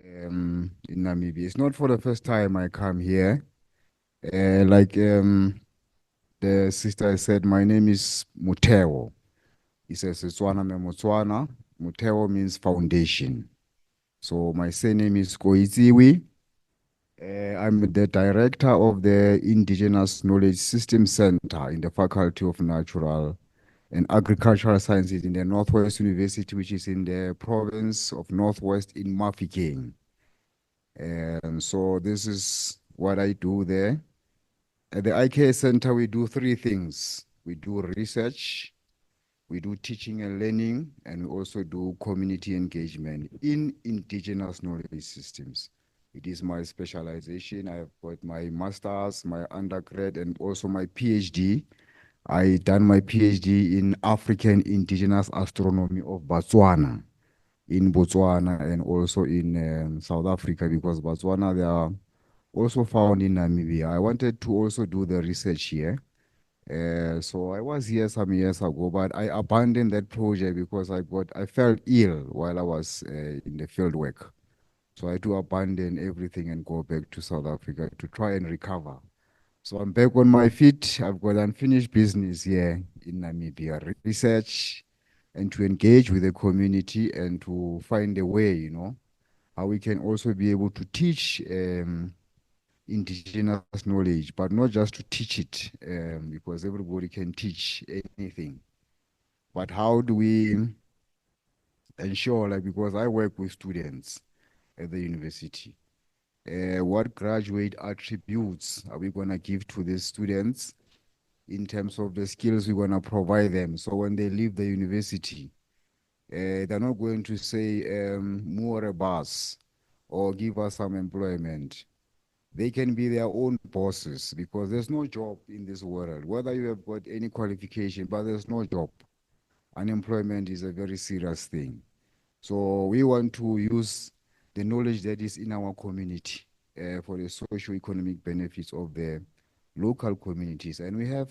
in Namibia. It's not for the first time I come here. Like the sister said, my name is Motheo. It's a Setswana me Motswana. Motheo means foundation. So my surname is Koitsiwe. I'm the director of the Indigenous Knowledge Systems Centre in the Faculty of Natural and Agricultural Sciences in the Northwest University, which is in the province of Northwest in Mafeking. And so this is what I do there. At the IKS Center, we do three things. We do research, we do teaching and learning, and we also do community engagement in indigenous knowledge systems. It is my specialization. I've got my master's, my undergrad, and also my PhD. I done my PhD in African Indigenous Astronomy of Batswana, in Botswana and also in South Africa, because Botswana, they are also found in Namibia. I wanted to also do the research here. So I was here some years ago, but I abandoned that project because I felt ill while I was in the field work. So I had to abandon everything and go back to South Africa to try and recover. So I'm back on my feet. I've got unfinished business here in Namibia, research and to engage with the community and to find a way, how we can also be able to teach indigenous knowledge, but not just to teach it, because everybody can teach anything. But how do we ensure, like, because I work with students at the university, what graduate attributes are we going to give to the students in terms of the skills we're going to provide them? So when they leave the university, they're not going to say, more a bus or give us some employment. They can be their own bosses because there's no job in this world, whether you have got any qualification, but there's no job. Unemployment is a very serious thing. So we want to use the knowledge that is in our community for the socio-economic benefits of the local communities. And we have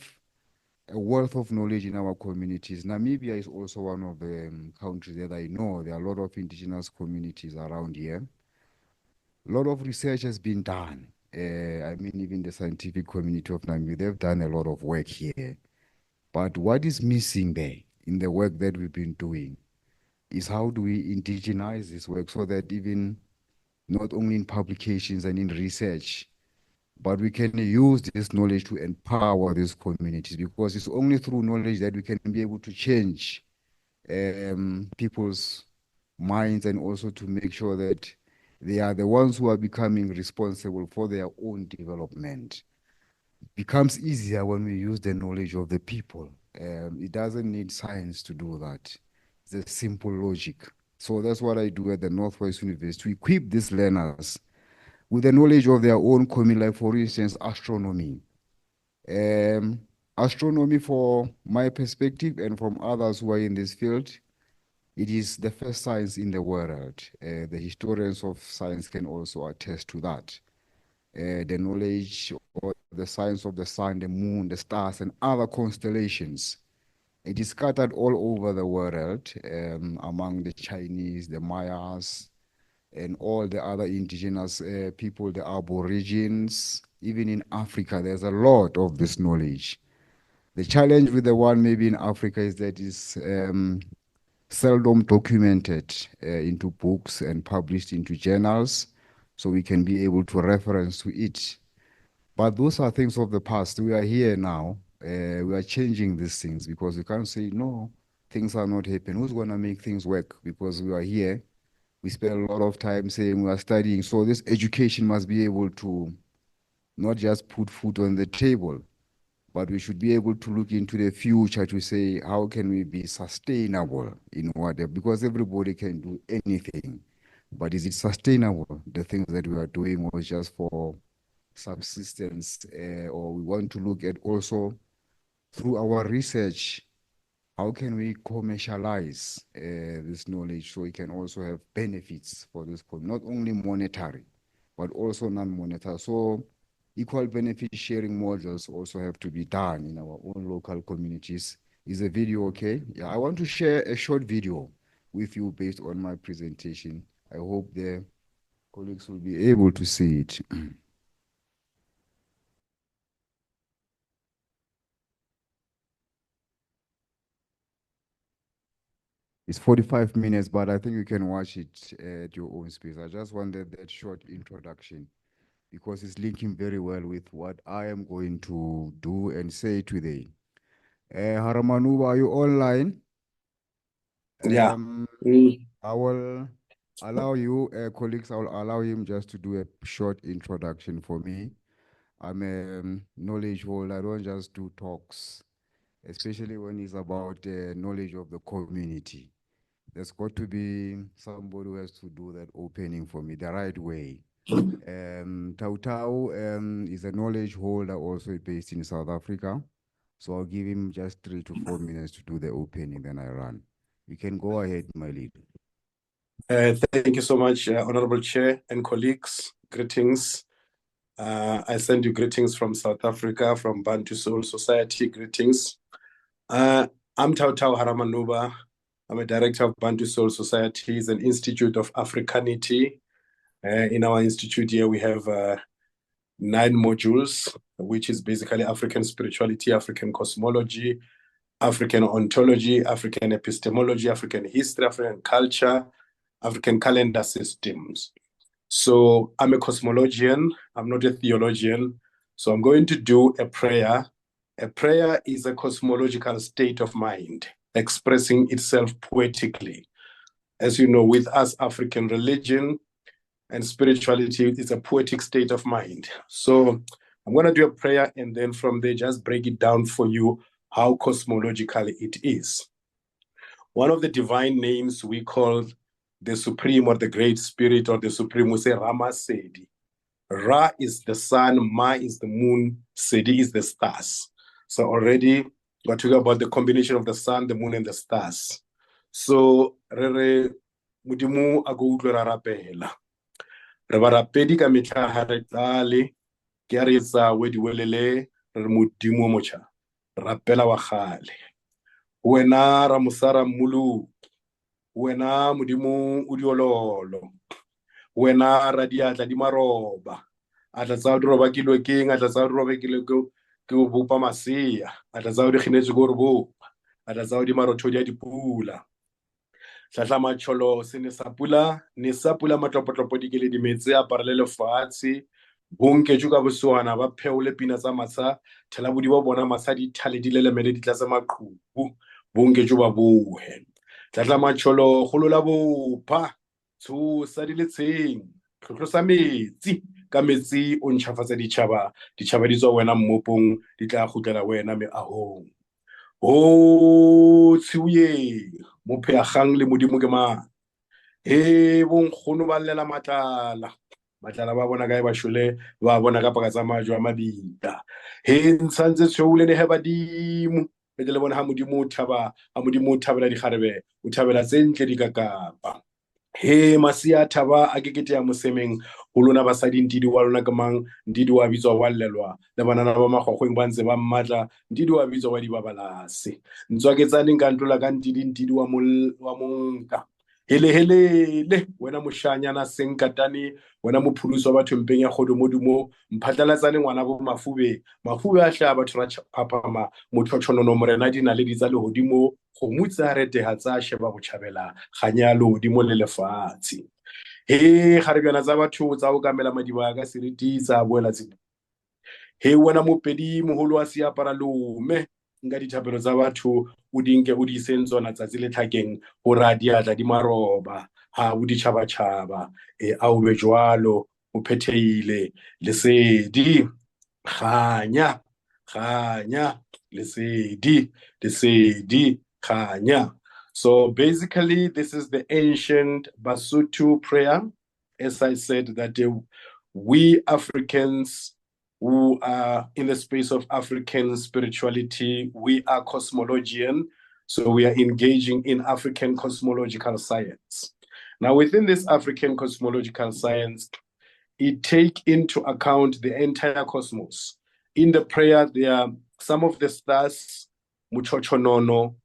a wealth of knowledge in our communities. Namibia is also one of the countries that I know. There are a lot of indigenous communities around here. A lot of research has been done. I mean, even the scientific community of Namibia, they've done a lot of work here. But what is missing there in the work that we've been doing is how do we indigenize this work so that even not only in publications and in research, but we can use this knowledge to empower these communities, because it's only through knowledge that we can be able to change people's minds and also to make sure that they are the ones who are becoming responsible for their own development. It becomes easier when we use the knowledge of the people. It doesn't need science to do that. It's a simple logic. So that's what I do at the Northwest University, to equip these learners with the knowledge of their own community, like for instance, astronomy. Um, Astronomy, for my perspective and from others who are in this field, it is the first science in the world. The historians of science can also attest to that. The knowledge or the science of the sun, the moon, the stars, and other constellations. It is scattered all over the world, among the Chinese, the Mayas, and all the other indigenous people, the Aborigines. Even in Africa, there's a lot of this knowledge. The challenge with the one maybe in Africa is that it's seldom documented into books and published into journals, so we can be able to reference to it. But those are things of the past. We are here now. We are changing these things because we can't say, no, things are not happening. Who's going to make things work? Because we are here. We spend a lot of time saying we are studying. So this education must be able to not just put food on the table, but we should be able to look into the future to say, how can we be sustainable in whatever? Because everybody can do anything. But is it sustainable, the things that we are doing, or just for subsistence? Or we want to look at also through our research, how can we commercialize this knowledge so we can also have benefits for this, not only monetary, but also non-monetary. So equal benefit sharing models also have to be done in our own local communities. Is the video okay? Yeah, I want to share a short video with you based on my presentation. I hope the colleagues will be able to see it. It's 45 minutes, but I think you can watch it at your own space. I just wanted that short introduction because it's linking very well with what I am going to do and say today. Haramanuba, are you online? Yeah. I will allow you, colleagues, I will allow him just to do a short introduction for me. I'm a knowledge holder. I don't just do talks, especially when it's about knowledge of the community. There's got to be somebody who has to do that opening for me the right way. Tau Tau is a knowledge holder also based in South Africa. So I'll give him just 3 to 4 minutes to do the opening, then I run. You can go ahead, my lead. Thank you so much, Honorable Chair and colleagues. Greetings. I send you greetings from South Africa, from Bantu Soul Society. Greetings. I'm Tautau Haramanuba. I'm a director of Bantu Soul Society. It's an institute of Africanity. In our institute here, we have 9 modules, which is basically African spirituality, African cosmology, African ontology, African epistemology, African history, African culture, African calendar systems. So I'm a cosmologian, I'm not a theologian. So I'm going to do a prayer. A prayer is a cosmological state of mind, expressing itself poetically. As you know, with us, African religion and spirituality is a poetic state of mind. So I'm going to do a prayer and then from there, just break it down for you how cosmological it is. One of the divine names we call the Supreme or the Great Spirit or the Supreme, we say Rama Sedi. Ra is the sun, Ma is the moon, Sedi is the stars. So already we're talking about the combination of the sun, the moon, and the stars. So re Mudimu a go utlwa ra rapela. Re ba rapedi ka metlha ha re tlale ke a re etsa wediwelele re Modimo mocha rapela wa gale. Wena ra mosara mmulu, wena Modimo o diololo, wena ra diatla di maroba, a tla tsa di roba kilo keng, a tla tsa di roba kilo ke o bopa masea, a tla tsa di kginetse go re bopa, a tla tsa di marotho di a dipula. Tlatla matšholo se ne sa pula matopotlopo di ke le dimetse a parele lefatshe bonketšo ka bosewana ba pheole pina tsa matsha thelabodi ba bona matsha di thale di lelemele di tlatse maqhubu bonketšo ba bohe. Tlatla matšholo golola bopha tshosa di letsheng tlhotlhosa metsi ka metsi o ntšhafatsa ditšhaba di tswa wena mmopong di tla gutlela wena meahong. O tshiuye mo pheagang le Modimo ke mang? He bonkgono ba llela matlala ba bona kae ba shole ba bona ka paka tsa majwa a mabita. He ntshantse tshweule ne he badimo le le bona ha Modimo o thabela dikgarebe o thabela tse ntle di ka kapa. He masia thaba a kekete ya mosemeng ho lona basadi ntidi wa lona ka mang ntidi wa bitswa wa llelwa le banana ba magwagweng ba ntse ba mmatla ntidi wa bitswa wa dibabalase ntswa ke tsaneng ka ntlola ka ntidi wa monka helele wena moshanyana senkatane wena mophuluso wa batho mpeng ya kgodomodumo mphatlalatsane ngwana bo mafube a hlaya batho ra phapama motlhotshonono morena di na le ditsa lehodimo go mutsa reteha tsa sheba go tšhabela ganyalo godimo le lefatshe. He garebjana tsa batho tsa go kamela madiba ka seriti tsa boela tse. He wena mopedi moholo wa seapara lome nka dithapelo tsa batho o dinke o di iseng tsona tsatsi le tlhakeng go ra diatla di maroba ha o ditšhabatšhaba a o be jwalo o phetheile lesedi ganya lesedi kanya. So basically, this is the ancient Basotho prayer. As I said, that we Africans who are in the space of African spirituality, we are cosmologian. So we are engaging in African cosmological science. Now, within this African cosmological science, it take into account the entire cosmos. In the prayer, there are some of the stars, Muchochonono,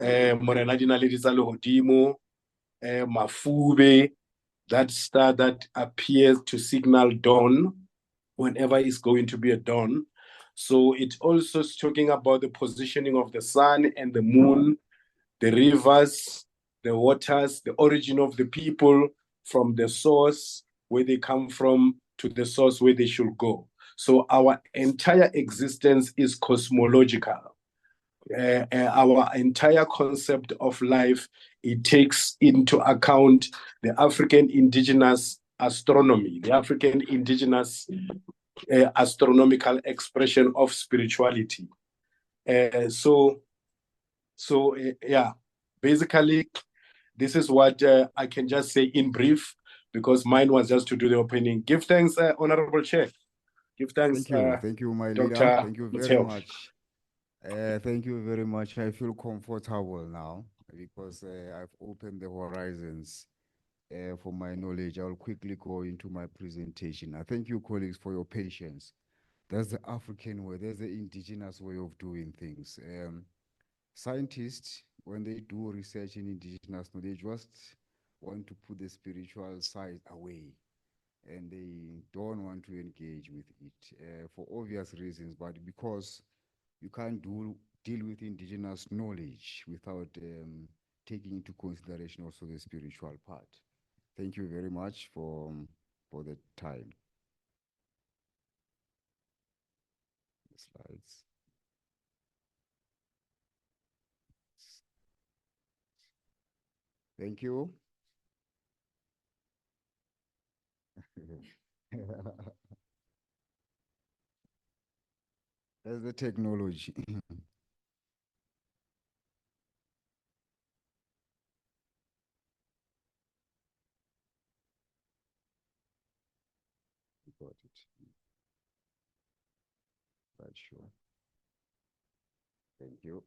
Morena di na le ditsa lehodimo, Mafube, that star that appears to signal dawn whenever it's going to be a dawn. So it also is talking about the positioning of the sun and the moon, the rivers, the waters, the origin of the people from the source where they come from to the source where they should go. So our entire existence is cosmological. Our entire concept of life, it takes into account the African indigenous astronomy, the African indigenous astronomical expression of spirituality. Yeah, basically, this is what I can just say in brief, because mine was just to do the opening. Give thanks, Honorable Chair. Give thanks, Thank you, my leader. Dr. Thank you very Motheo. much. Thank you very much. I feel comfortable now because I've opened the horizons for my knowledge. I'll quickly go into my presentation. I thank you, colleagues, for your patience. That's the African way. There's the indigenous way of doing things. Scientists, when they do research in indigenous knowledge, just want to put the spiritual side away, and they don't want to engage with it for obvious reasons, but because you can't deal with indigenous knowledge without taking into consideration also the spiritual part. Thank you very much for the time. The slides. Thank you. That's the technology. Got it. Right, sure. Thank you.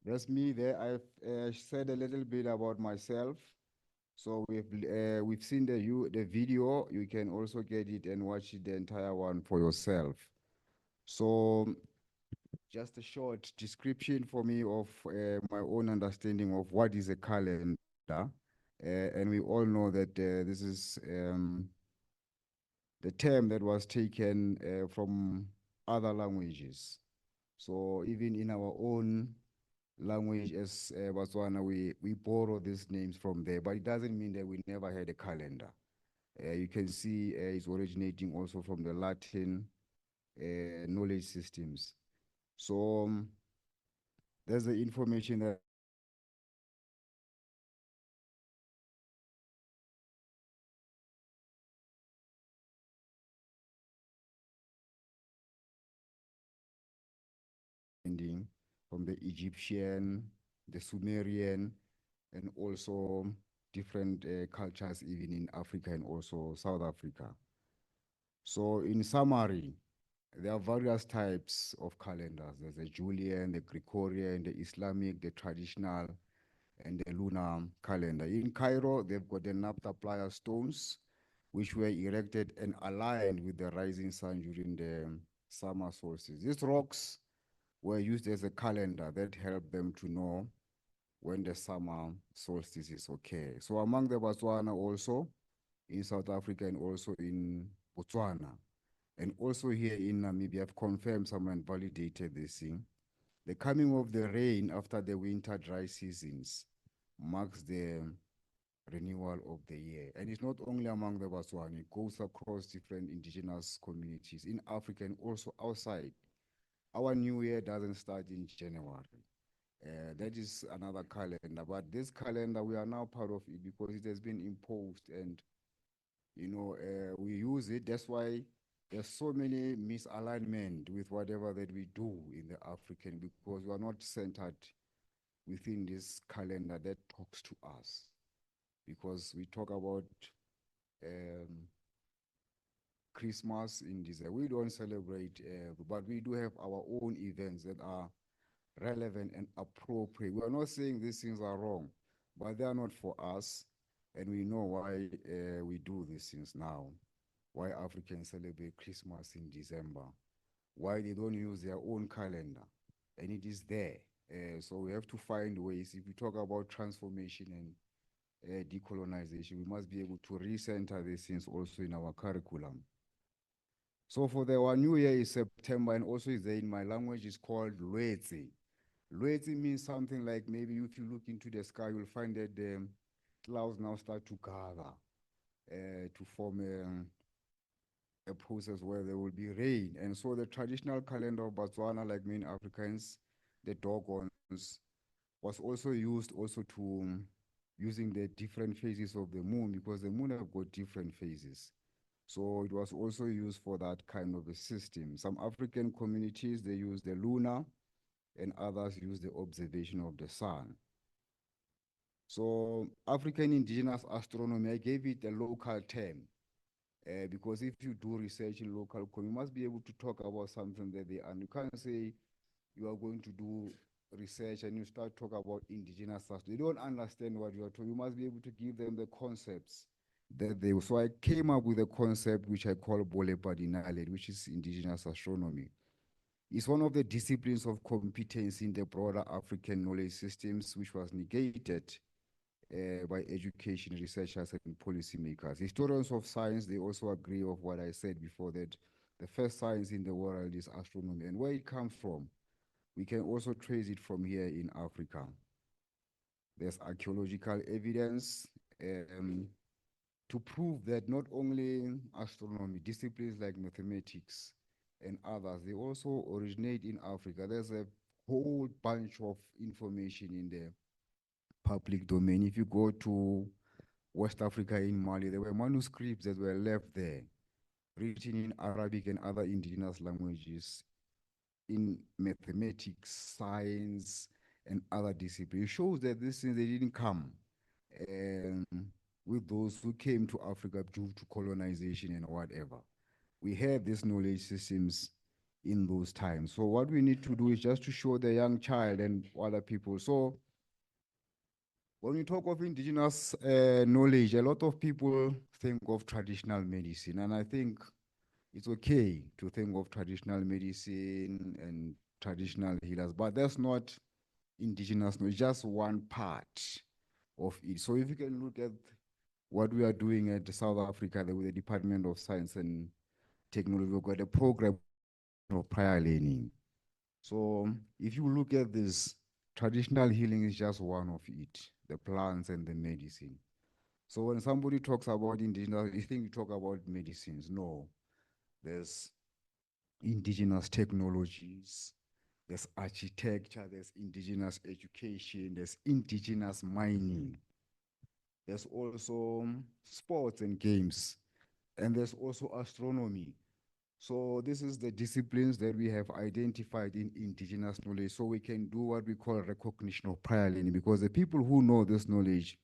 That's me there. I've said a little bit about myself. So we've seen the video. You can also get it and watch the entire one for yourself. So just a short description for me of my own understanding of what is a calendar. And we all know that this is the term that was taken from other languages. So even in our own language as Batswana, we borrow these names from there, but it doesn't mean that we never had a calendar. You can see it's originating also from the Latin knowledge systems. So there's the information that from the Egyptian, the Sumerian, and also different cultures even in Africa and also South Africa. So in summary, there are various types of calendars. There's the Julian, the Gregorian, the Islamic, the traditional, and the lunar calendar. In Cairo, they've got the Naphtha stones, which were erected and aligned with the rising sun during the summer solstice. These rocks were used as a calendar that helped them to know when the summer solstice is okay. So among the Batswana also, in South Africa and also in Botswana, and also here in Namibia, I've confirmed someone validated this thing. The coming of the rain after the winter dry seasons marks the renewal of the year. And it's not only among the Batswana, it goes across different indigenous communities in Africa and also outside. Our new year doesn't start in January. That is another calendar, but this calendar, we are now part of it because it has been imposed and, we use it. That's why there's so many misalignment with whatever that we do in the African, because we are not centered within this calendar that talks to us. Because we talk about Christmas in December. We don't celebrate, but we do have our own events that are relevant and appropriate. We are not saying these things are wrong, but they are not for us. And we know why we do these things now. Why Africans celebrate Christmas in December. Why they don't use their own calendar. And it is there. So we have to find ways. If we talk about transformation and decolonization. We must be able to recenter these things also in our curriculum. So for the one new year is September, and also is there in my language is called Lwetse. Lwetse means something like maybe if you look into the sky, you'll find that the clouds now start to gather to form a process where there will be rain. And so the traditional calendar of Batswana, like many Africans, the Dogons, was also used also to using the different phases of the moon, because the moon have got different phases. So it was also used for that kind of a system. Some African communities, they use the lunar, and others use the observation of the sun. So African Indigenous Astronomy, I gave it a local term, because if you do research in local, you must be able to talk about something that they are. You can't say you are going to do research and you start talk about indigenous stuff. They don't understand what you are talking. You must be able to give them the concepts that they. So I came up with a concept which I call Bolepadinale, which is indigenous astronomy. It's one of the disciplines of competence in the broader African knowledge systems, which was negated by education researchers and policymakers. Historians of science, they also agree of what I said before, that the first science in the world is astronomy. And where it comes from, we can also trace it from here in Africa. There's archaeological evidence to prove that not only astronomy, disciplines like mathematics and others, they also originate in Africa. There's a whole bunch of information in the public domain. If you go to West Africa in Mali, there were manuscripts that were left there, written in Arabic and other indigenous languages, in mathematics, science, and other disciplines. It shows that these things, they didn't come with those who came to Africa due to colonization and whatever. We had these knowledge systems in those times. So what we need to do is just to show the young child and other people. So when we talk of indigenous knowledge, a lot of people think of traditional medicine, and I think it's okay to think of traditional medicine and traditional healers, but that's not indigenous knowledge, just one part of it. So if you can look at what we are doing at South Africa with the Department of Science and Technology, we've got a program of prior learning. So if you look at this, traditional healing is just one of it, the plants and the medicine. So when somebody talks about indigenous, you think you talk about medicines. No, there's indigenous technologies, there's architecture, there's indigenous education, there's indigenous mining, there's also sports and games, and there's also astronomy. So this is the disciplines that we have identified in indigenous knowledge, so we can do what we call recognition of prior learning, because the people who know this knowledge,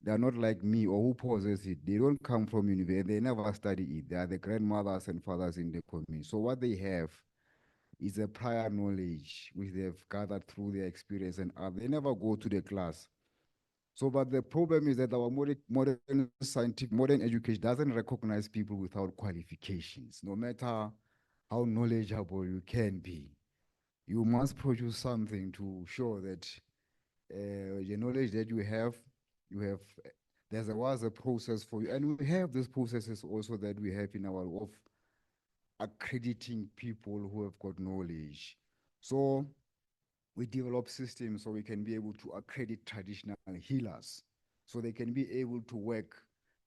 they are not like me or who possess it. They don't come from university, they never study it. They are the grandmothers and fathers in the community. So what they have is a prior knowledge which they have gathered through their experience, and they never go to the class. So, but the problem is that our modern scientific, modern education doesn't recognize people without qualifications, no matter how knowledgeable you can be. You must produce something to show that the knowledge that you have, was a process for you. And we have these processes also that we have in our of accrediting people who have got knowledge. So we develop systems so we can be able to accredit traditional healers, so they can be able to work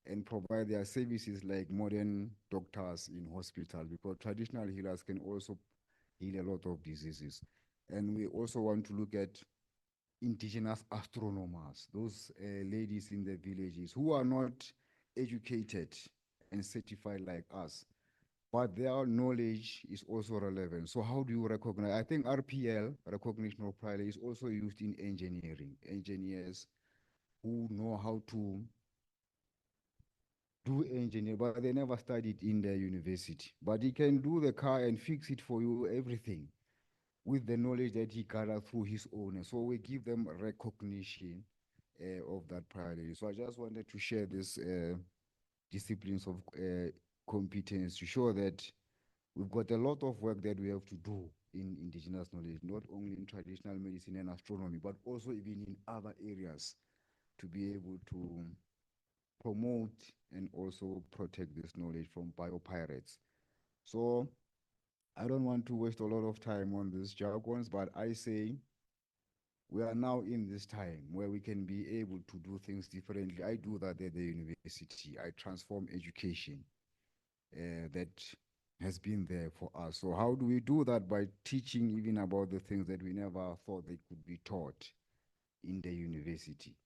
and provide their services like modern doctors in hospital, because traditional healers can also heal a lot of diseases. And we also want to look at indigenous astronomers, those ladies in the villages who are not educated and certified like us, but their knowledge is also relevant. So how do you recognize? I think RPL, recognition of prior, is also used in engineering. Engineers who know how to do engineer, but they never studied in the university. But he can do the car and fix it for you, everything, with the knowledge that he gathered through his own. So we give them recognition of that priority. So I just wanted to share this disciplines of competence to show that we've got a lot of work that we have to do in indigenous knowledge, not only in traditional medicine and astronomy, but also even in other areas to be able to promote and also protect this knowledge from biopirates. So I don't want to waste a lot of time on these jargons, but I say we are now in this time where we can be able to do things differently. I do that at the university. I transform education that has been there for us. So how do we do that? By teaching even about the things that we never thought they could be taught in the university,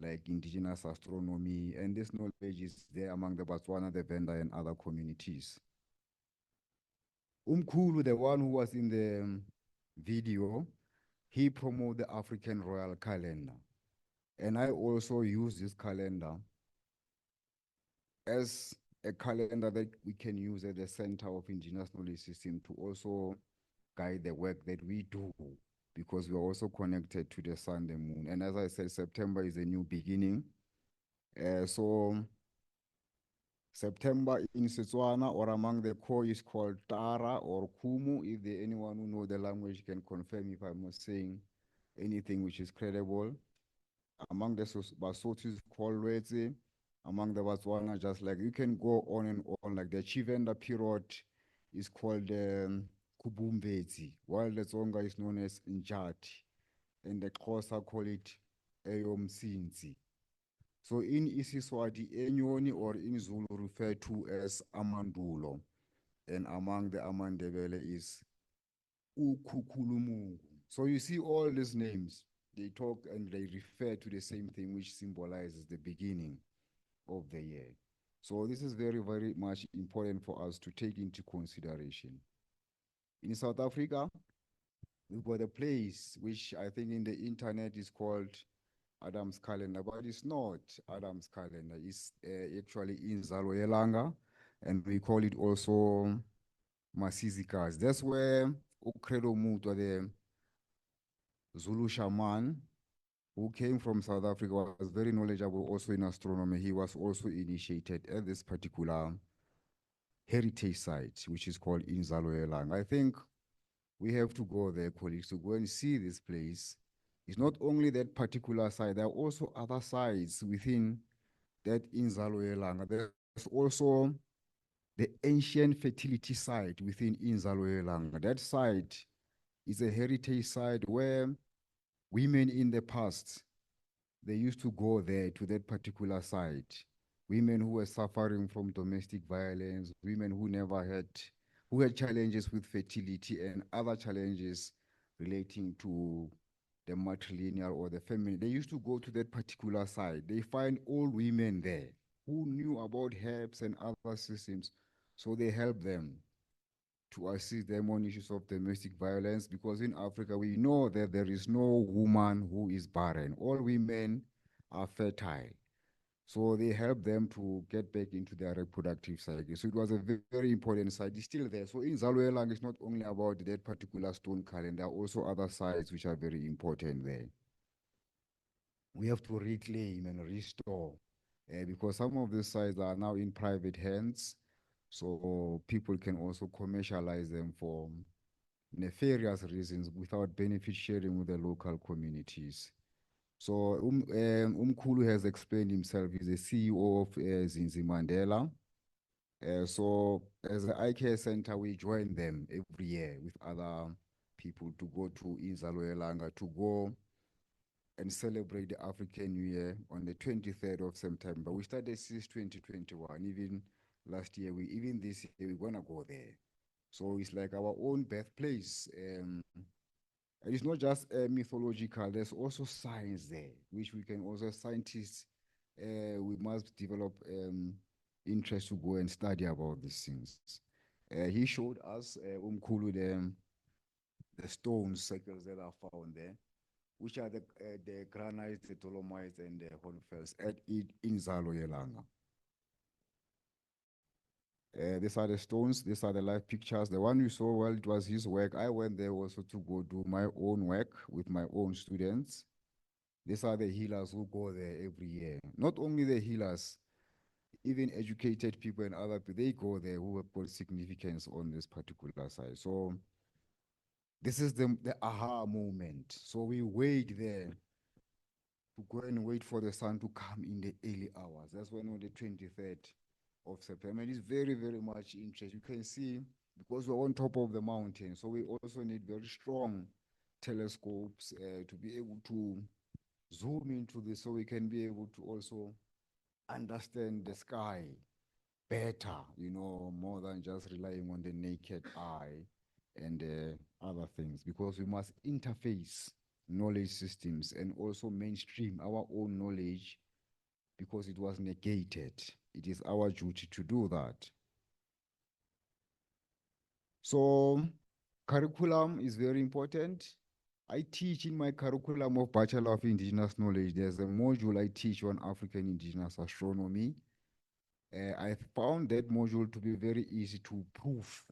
like indigenous astronomy, and this knowledge is there among the Batswana, the Vhenda, and other communities. Mkhulu, the one who was in the video, he promoted the African royal calendar. And I also use this calendar as a calendar that we can use at the Center of Indigenous Knowledge System to also guide the work that we do, because we're also connected to the sun, the moon. And as I said, September is a new beginning. So September in Setswana or among the Khoi is called Tara or Kumu. If there anyone who know the language can confirm if I'm not saying anything which is credible. Among the Basotho is called Lwetse. Among the Batswana, just like you can go on and on. Like the Chivenda period is called Kubumbezi, while the Tsonga is known as Njati, and the Xhosa call it Eyomsinzi. So in Isiswati, Enyoni or in Zulu referred to as Amandulo, and among the Amandebele is Ukukulumungu. So you see all these names, they talk and they refer to the same thing, which symbolizes the beginning of the year. So this is very, very much important for us to take into consideration. In South Africa, we've got a place which I think in the internet is called Adam's calendar, but it's not Adam's calendar. It's actually Inzalo Yelanga, and we call it also Masizikazi. That's where Ukredo Mutwa, the Zulu shaman who came from South Africa, was very knowledgeable also in astronomy. He was also initiated at this particular heritage site, which is called Inzalo Yelanga. I think we have to go there, colleagues, to go and see this place. It's not only that particular site, there are also other sites within that Inzalo Yelanga. There's also the ancient fertility site within Inzalo Yelanga. That site is a heritage site where women in the past, they used to go there to that particular site. Women who were suffering from domestic violence, women who had challenges with fertility and other challenges relating to the matrilineal or the feminine. They used to go to that particular site. They find old women there who knew about herbs and other systems. So they help them to assist them on issues of domestic violence, because in Africa, we know that there is no woman who is barren. All women are fertile. So they help them to get back into their reproductive cycle. So it was a very, very important site. It's still there. So in Zalwelang, it's not only about that particular stone calendar, there are also other sites which are very important there. We have to reclaim and restore because some of these sites are now in private hands. So people can also commercialize them for nefarious reasons without benefit sharing with the local communities. So Mkhulu has explained himself. He's the CEO of Zinzi Mandela. So as an eye care center, we join them every year with other people to go to Inzalo Yelanga to go and celebrate the African New Year on the 23rd of September. We started since 2021. Even last year, even this year, we're gonna go there. So it's like our own birthplace. And it's not just mythological, there's also science there, which we can also, scientists, we must develop interest to go and study about these things. He showed us, Mkhulu, the stone circles that are found there, which are the granites, the dolomites, and the hornfels at Inzalo Yelanga. These are the stones, these are the live pictures. The one you saw, well, it was his work. I went there also to go do my own work with my own students. These are the healers who go there every year. Not only the healers, even educated people and other people, they go there who have got significance on this particular side. So this is the aha moment. So we wait there to go and wait for the sun to come in the early hours. That's when on the 23rd of September. And it's very, very much interest. You can see because we're on top of the mountain, so we also need very strong telescopes to be able to zoom into this so we can be able to also understand the sky better, more than just relying on the naked eye and other things, because we must interface knowledge systems and also mainstream our own knowledge because it was negated. It is our duty to do that. So curriculum is very important. I teach in my curriculum of Bachelor of Indigenous Knowledge. There's a module I teach on African Indigenous Astronomy. I found that module to be very easy to prove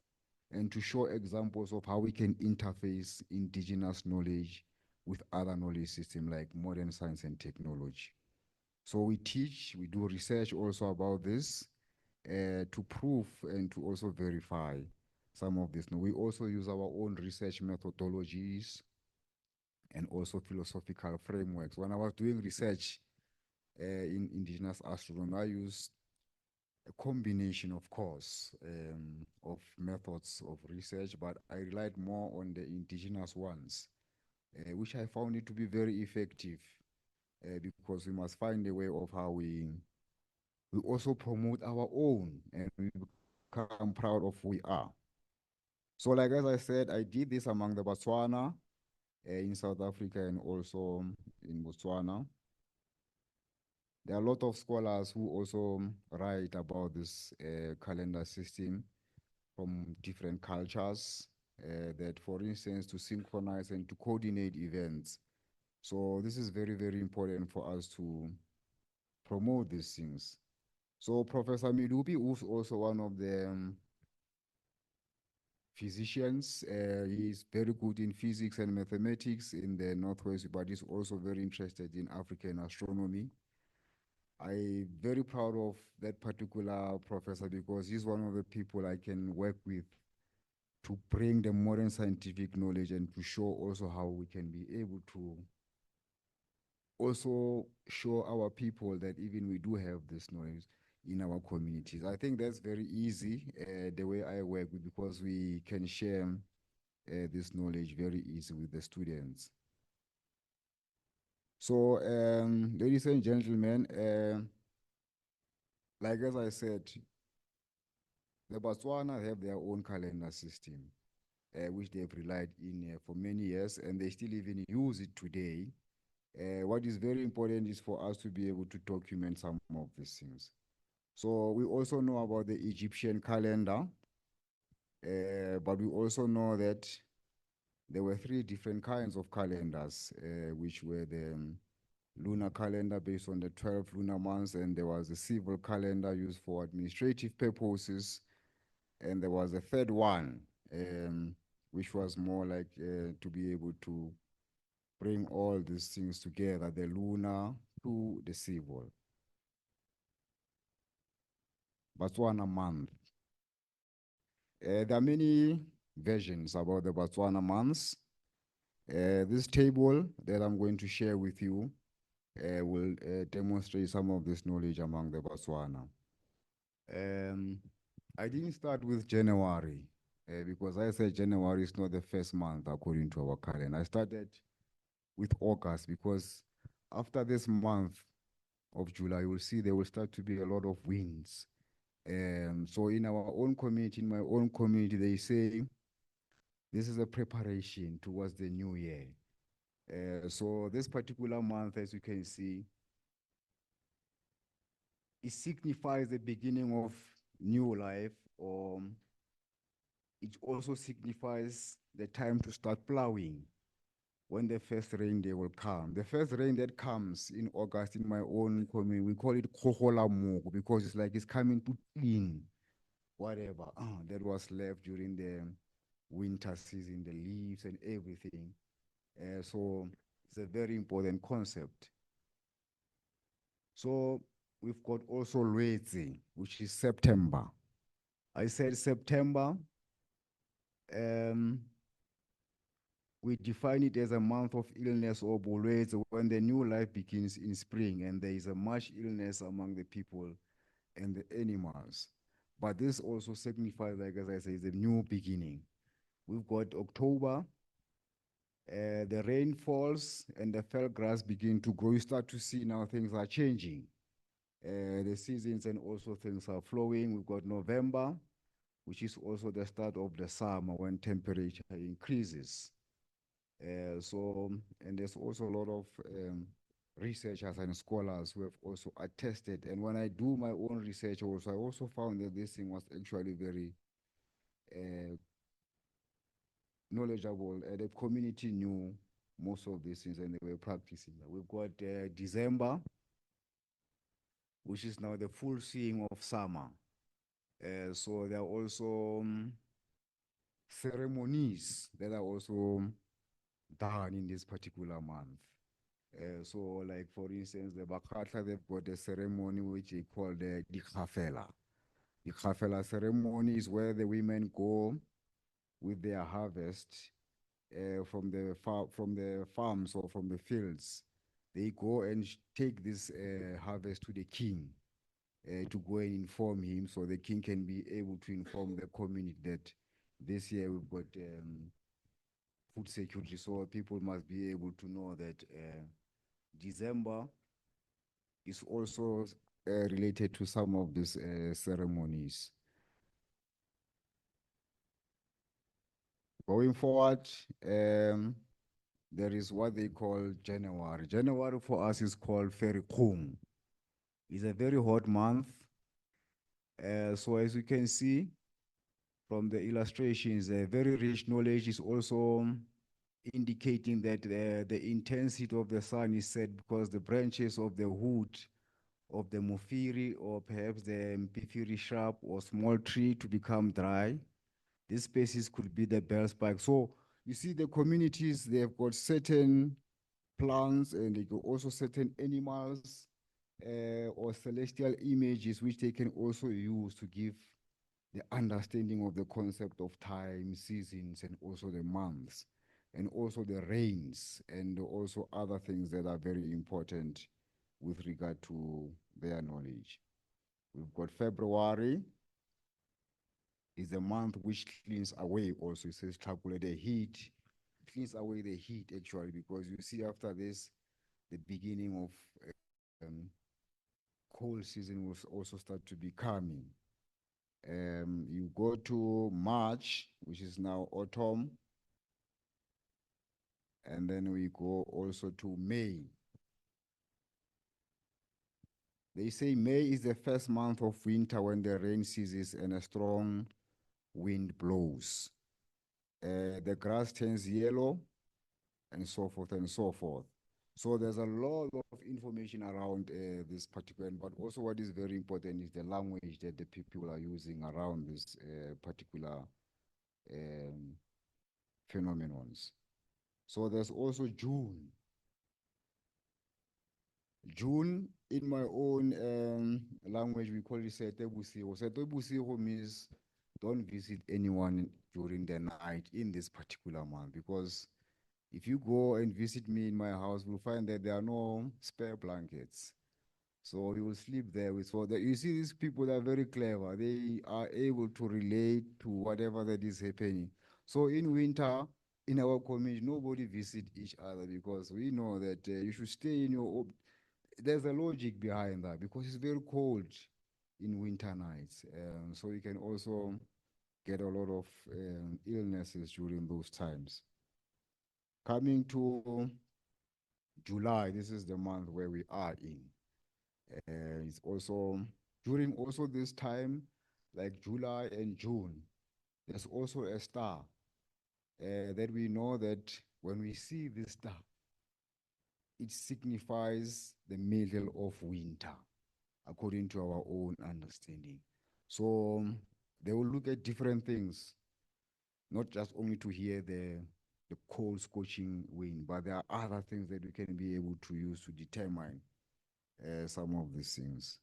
and to show examples of how we can interface indigenous knowledge with other knowledge systems like modern science and technology. So we teach, we do research also about this to prove and to also verify some of this. Now, we also use our own research methodologies and also philosophical frameworks. When I was doing research in indigenous astronomy, I used a combination, of course, of methods of research, but I relied more on the indigenous ones, which I found it to be very effective because we must find a way of how we also promote our own and we become proud of who we are. So like as I said, I did this among the Batswana in South Africa and also in Botswana. There are a lot of scholars who also write about this calendar system from different cultures that, for instance, to synchronize and to coordinate events. So this is very, very important for us to promote these things. So Professor Midupi is also one of the physicians. He is very good in physics and mathematics in the Northwest, but he's also very interested in African astronomy. I'm very proud of that particular professor because he's one of the people I can work with to bring the modern scientific knowledge and to show also how we can be able to also show our people that even we do have this knowledge in our communities. I think that's very easy, the way I work with, because we can share this knowledge very easy with the students. So, ladies and gentlemen, like as I said, the Botswana have their own calendar system, which they've relied in for many years, and they still even use it today. What is very important is for us to be able to document some of these things. So we also know about the Egyptian calendar, but we also know that there were 3 different kinds of calendars, which were the lunar calendar based on the 12 lunar months, and there was a civil calendar used for administrative purposes, and there was a third one, which was more like to be able to bring all these things together, the lunar to the civil. Batswana month. There are many versions about the Batswana months. This table that I'm going to share with you will demonstrate some of this knowledge among the Batswana. I didn't start with January because I said January is not the first month according to our calendar. I started with August because after this month of July, you will see there will start to be a lot of winds. So in our own community, in my own community, they say this is a preparation towards the new year. So this particular month, as you can see, it signifies the beginning of new life, or it also signifies the time to start plowing when the first rain day will come. The first rain that comes in August in my own community, we call it Kohola Mogo because it's like it's coming to clean whatever that was left during the winter season, the leaves and everything. So it's a very important concept. So we've got also Lwezi, which is September. I said September. we define it as a month of illness or bolwetse when the new life begins in spring and there is a much illness among the people and the animals. But this also signifies, like as I say, the new beginning. We've got October, the rain falls and the fell grass begin to grow. You start to see now things are changing. The seasons and also things are flowing. We've got November, which is also the start of the summer when temperature increases. And there's also a lot of researchers and scholars who have also attested. And when I do my own research also, I also found that this thing was actually very knowledgeable. The community knew most of these things and they were practicing. We've got December, which is now the full seeing of summer. So there are also ceremonies that are also done in this particular month. So like for instance, the Bakatla, they've got a ceremony which they call the Dikafela. The Dikafela ceremony is where the women go with their harvest from the farms or from the fields. They go and take this harvest to the king to go and inform him so the king can be able to inform the community that this year we've got food security. So people must be able to know that December is also related to some of these ceremonies. Going forward, there is what they call January. January for us is called Ferikung. It's a very hot month. So as you can see from the illustrations, very rich knowledge is also indicating that the intensity of the sun is set because the branches of the wood of the mufiri or perhaps the mpifiri shrub or small tree to become dry. These species could be the bell spike. So you see the communities, they've got certain plants and they got also certain animals or celestial images which they can also use to give the understanding of the concept of time, seasons, and also the months, and also the rains, and also other things that are very important with regard to their knowledge. We've got February is a month which cleans away also. It says calculate the heat, cleans away the heat actually, because you see after this, the beginning of cold season will also start to be coming. You go to March, which is now autumn, and then we go also to May. They say May is the first month of winter when the rain ceases and a strong wind blows. The grass turns yellow and so forth and so forth. So there's a lot of information around this particular, but also what is very important is the language that the people are using around this particular phenomenons. So there's also June. June, in my own language, we call it Setebusigo. Setebusigo means don't visit anyone during the night in this particular month, because if you go and visit me in my house, you'll find that there are no spare blankets. So you will sleep there with, so that you see these people are very clever. They are able to relate to whatever that is happening. So in winter, in our community, nobody visit each other because we know that you should stay in your, there's a logic behind that because it's very cold in winter nights. So you can also get a lot of illnesses during those times. Coming to July, this is the month where we are in. It's also during also this time, like July and June, there's also a star that we know that when we see this star, it signifies the middle of winter, according to our own understanding. So they will look at different things, not just only to hear the cold, scorching wind, but there are other things that we can be able to use to determine some of these things.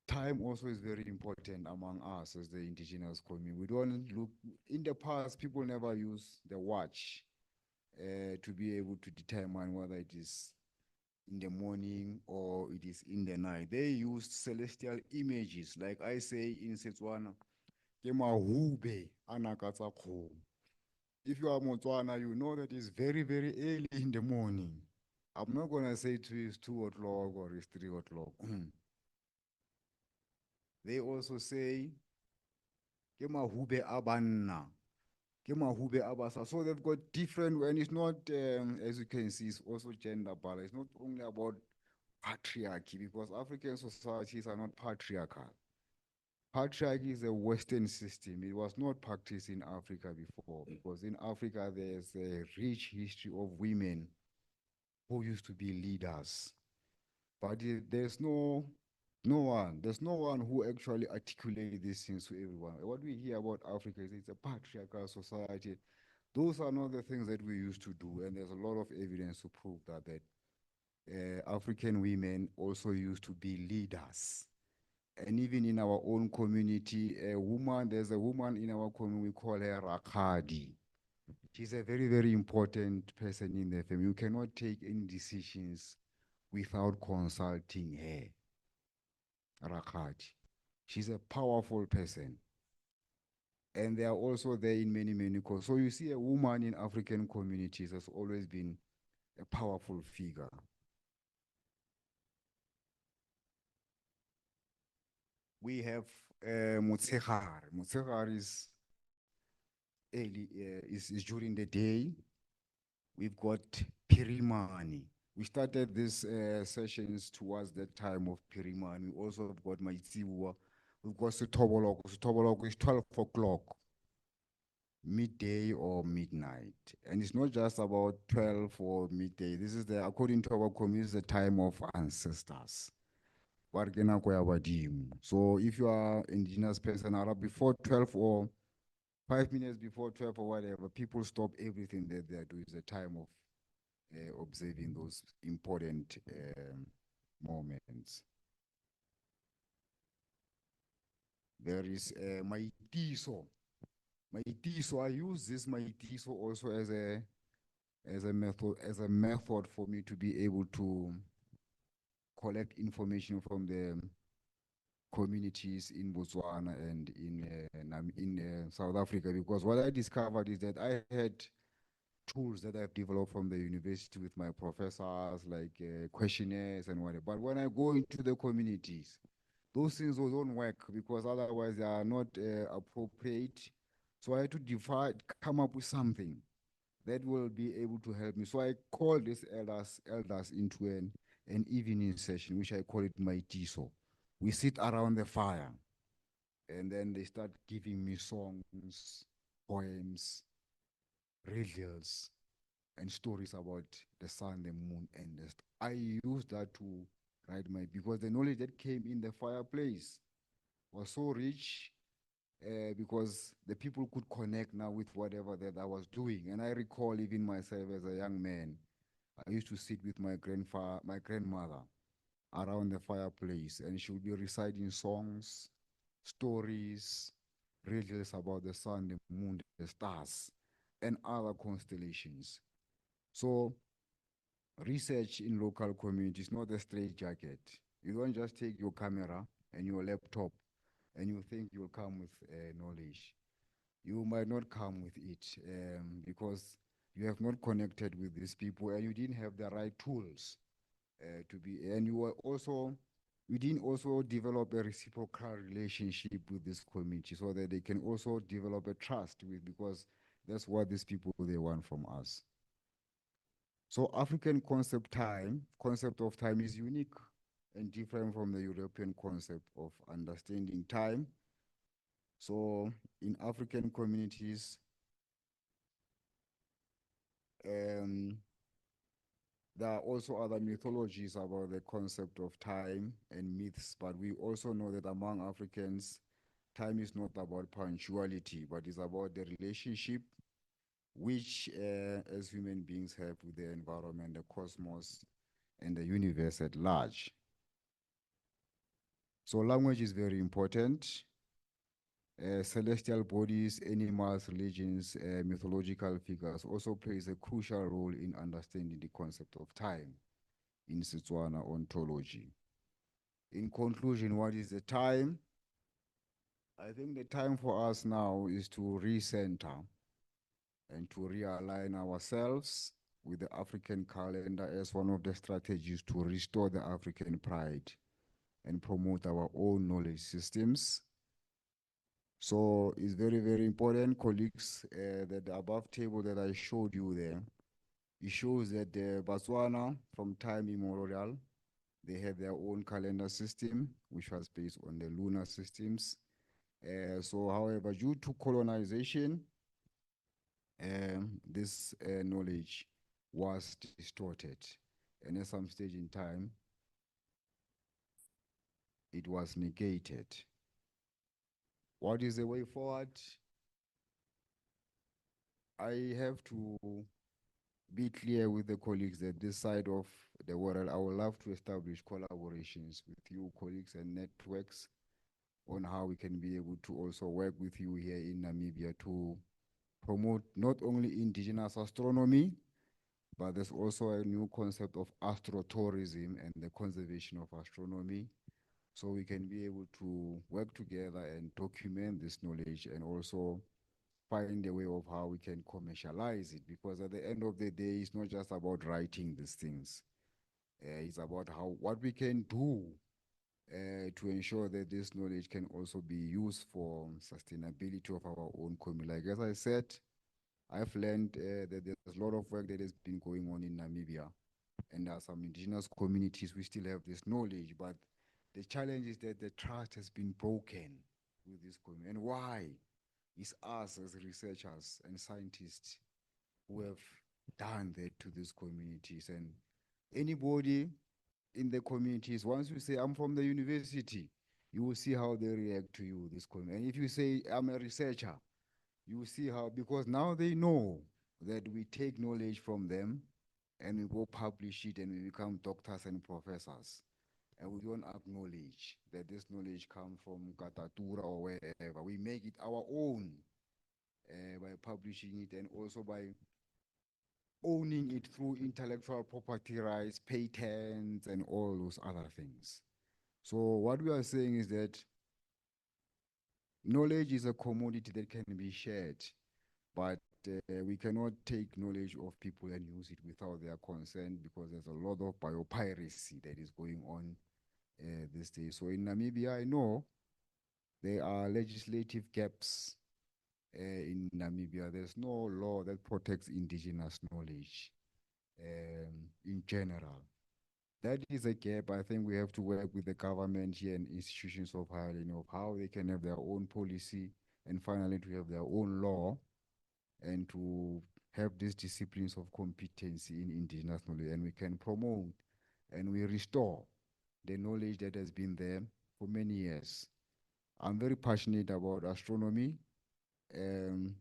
Time also is very important among us as the indigenous community. We don't look, in the past, people never use the watch to be able to determine whether it is in the morning or it is in the night. They used celestial images, like I say in Setswana, ke mahube a nakatsa kgomo. If you are Motswana, you know that it's very, very early in the morning. I'm not going to say to you it's 2 o'clock or it's 3 o'clock. They also say, ke mahube a banna, ke mahube a basa. So they've got different, and it's not, as you can see, it's also gender balance. It's not only about patriarchy, because African societies are not patriarchal. Patriarchy is a Western system. It was not practiced in Africa before, because in Africa there's a rich history of women who used to be leaders. But there's there's no one who actually articulated these things to everyone. What we hear about Africa is it's a patriarchal society. Those are not the things that we used to do, and there's a lot of evidence to prove that African women also used to be leaders. And even in our own community, there's a woman in our community, we call her Rakadi. She's a very, very important person in the family. You cannot take any decisions without consulting her, Rakadi. She's a powerful person. And they are also there in many, many causes. So you see a woman in African communities has always been a powerful figure. We have Motshegare. Motshegare is early, is during the day. We've got Pirimani. We started these sessions towards that time of Pirimani. We also have got Maitsiwa. We've got Sitoboloko. Sitoboloko is 12 o'clock, midday or midnight. And it's not just about 12 or midday. This is the, according to our community, the time of ancestors. So if you are indigenous person, before 12 or 5 minutes before 12 or whatever, people stop everything that they are doing. It's the time of observing those important moments. There is Maitiso. Maitiso, I use this Maitiso also as a method for me to be able to collect information from the communities in Botswana and in South Africa, because what I discovered is that I had tools that I've developed from the university with my professors, like questionnaires and whatever. But when I go into the communities, those things don't work, because otherwise they are not appropriate. So I had to come up with something that will be able to help me. So I call these elders into an evening session, which I call it my TISO. We sit around the fire, and then they start giving me songs, poems, riddles, and stories about the sun, the moon, and the stars. I use that to write because the knowledge that came in the fireplace was so rich, because the people could connect now with whatever that I was doing. And I recall even myself as a young man, I used to sit with my grandmother around the fireplace, and she would be reciting songs, stories, riddles about the sun, the moon, the stars, and other constellations. So research in local communities, not a straight jacket. You don't just take your camera and your laptop and you think you'll come with knowledge. You might not come with it, because you have not connected with these people and you didn't have the right tools to be, and you didn't also develop a reciprocal relationship with this community so that they can also develop a trust with, because that's what these people, they want from us. So African concept of time is unique and different from the European concept of understanding time. So in African communities, there are also other mythologies about the concept of time and myths, but we also know that among Africans, time is not about punctuality, but it's about the relationship which as human beings have with the environment, the cosmos, and the universe at large. So language is very important. Celestial bodies, animals, religions, mythological figures also plays a crucial role in understanding the concept of time in Setswana ontology. In conclusion, what is the time? I think the time for us now is to recenter and to realign ourselves with the African calendar as one of the strategies to restore the African pride and promote our own knowledge systems. So it's very, very important, colleagues, that the above table that I showed you there, it shows that the Batswana, from time immemorial, they had their own calendar system, which was based on the lunar systems. So, however, due to colonization, this knowledge was distorted. And at some stage in time, it was negated. What is the way forward? I have to be clear with the colleagues that this side of the world, I would love to establish collaborations with you colleagues and networks on how we can be able to also work with you here in Namibia to promote not only indigenous astronomy, but there's also a new concept of astrotourism and the conservation of astronomy. So we can be able to work together and document this knowledge and also find a way of how we can commercialize it. Because at the end of the day, it's not just about writing these things. It's about what we can do to ensure that this knowledge can also be used for sustainability of our own community. Like as I said, I've learned that there's a lot of work that has been going on in Namibia, and there are some indigenous communities, we still have this knowledge, but the challenge is that the trust has been broken with this community. And why? It's us as researchers and scientists who have done that to these communities. And anybody in the communities, once you say, I'm from the university, you will see how they react to you, this community. And if you say, I'm a researcher, you will see how, because now they know that we take knowledge from them and we go publish it and we become doctors and professors. And we don't acknowledge that this knowledge comes from Katatura or wherever. We make it our own by publishing it and also by owning it through intellectual property rights, patents, and all those other things. So what we are saying is that knowledge is a commodity that can be shared, but we cannot take knowledge of people and use it without their consent because there's a lot of biopiracy that is going on these days. So in Namibia, I know there are legislative gaps in Namibia. There's no law that protects indigenous knowledge in general. That is a gap. I think we have to work with the government here and institutions of higher learning of how they can have their own policy and finally to have their own law and to have these disciplines of competency in indigenous knowledge. And we can promote and we restore the knowledge that has been there for many years. I'm very passionate about astronomy. Um,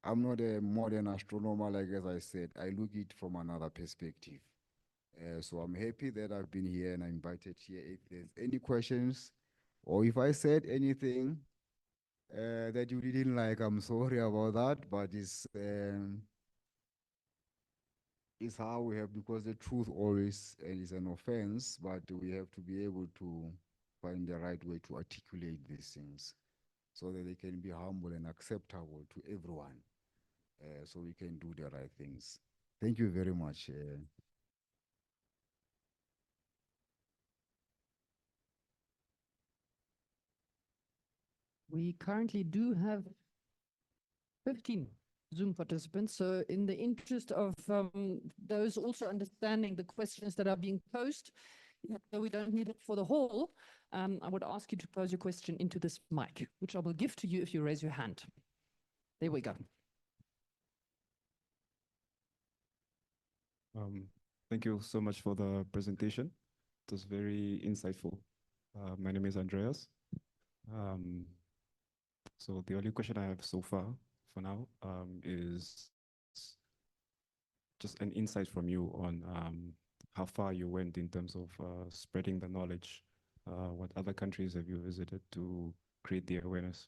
I'm not a modern astronomer, like as I said, I look it from another perspective. So I'm happy that I've been here and I'm invited here. If there's any questions or if I said anything that you didn't like, I'm sorry about that, but it's how we have, because the truth always is an offense, but we have to be able to find the right way to articulate these things so that they can be humble and acceptable to everyone, so we can do the right things. Thank you very much. We currently do have 15 Zoom participants. So in the interest of those also understanding the questions that are being posed, though we don't need it for the whole, I would ask you to pose your question into this mic, which I will give to you if you raise your hand. There we go. Thank you so much for the presentation. It was very insightful. My name is Andreas. So the only question I have so far, for now, is just an insight from you on how far you went in terms of spreading the knowledge What other countries have you visited to create the awareness?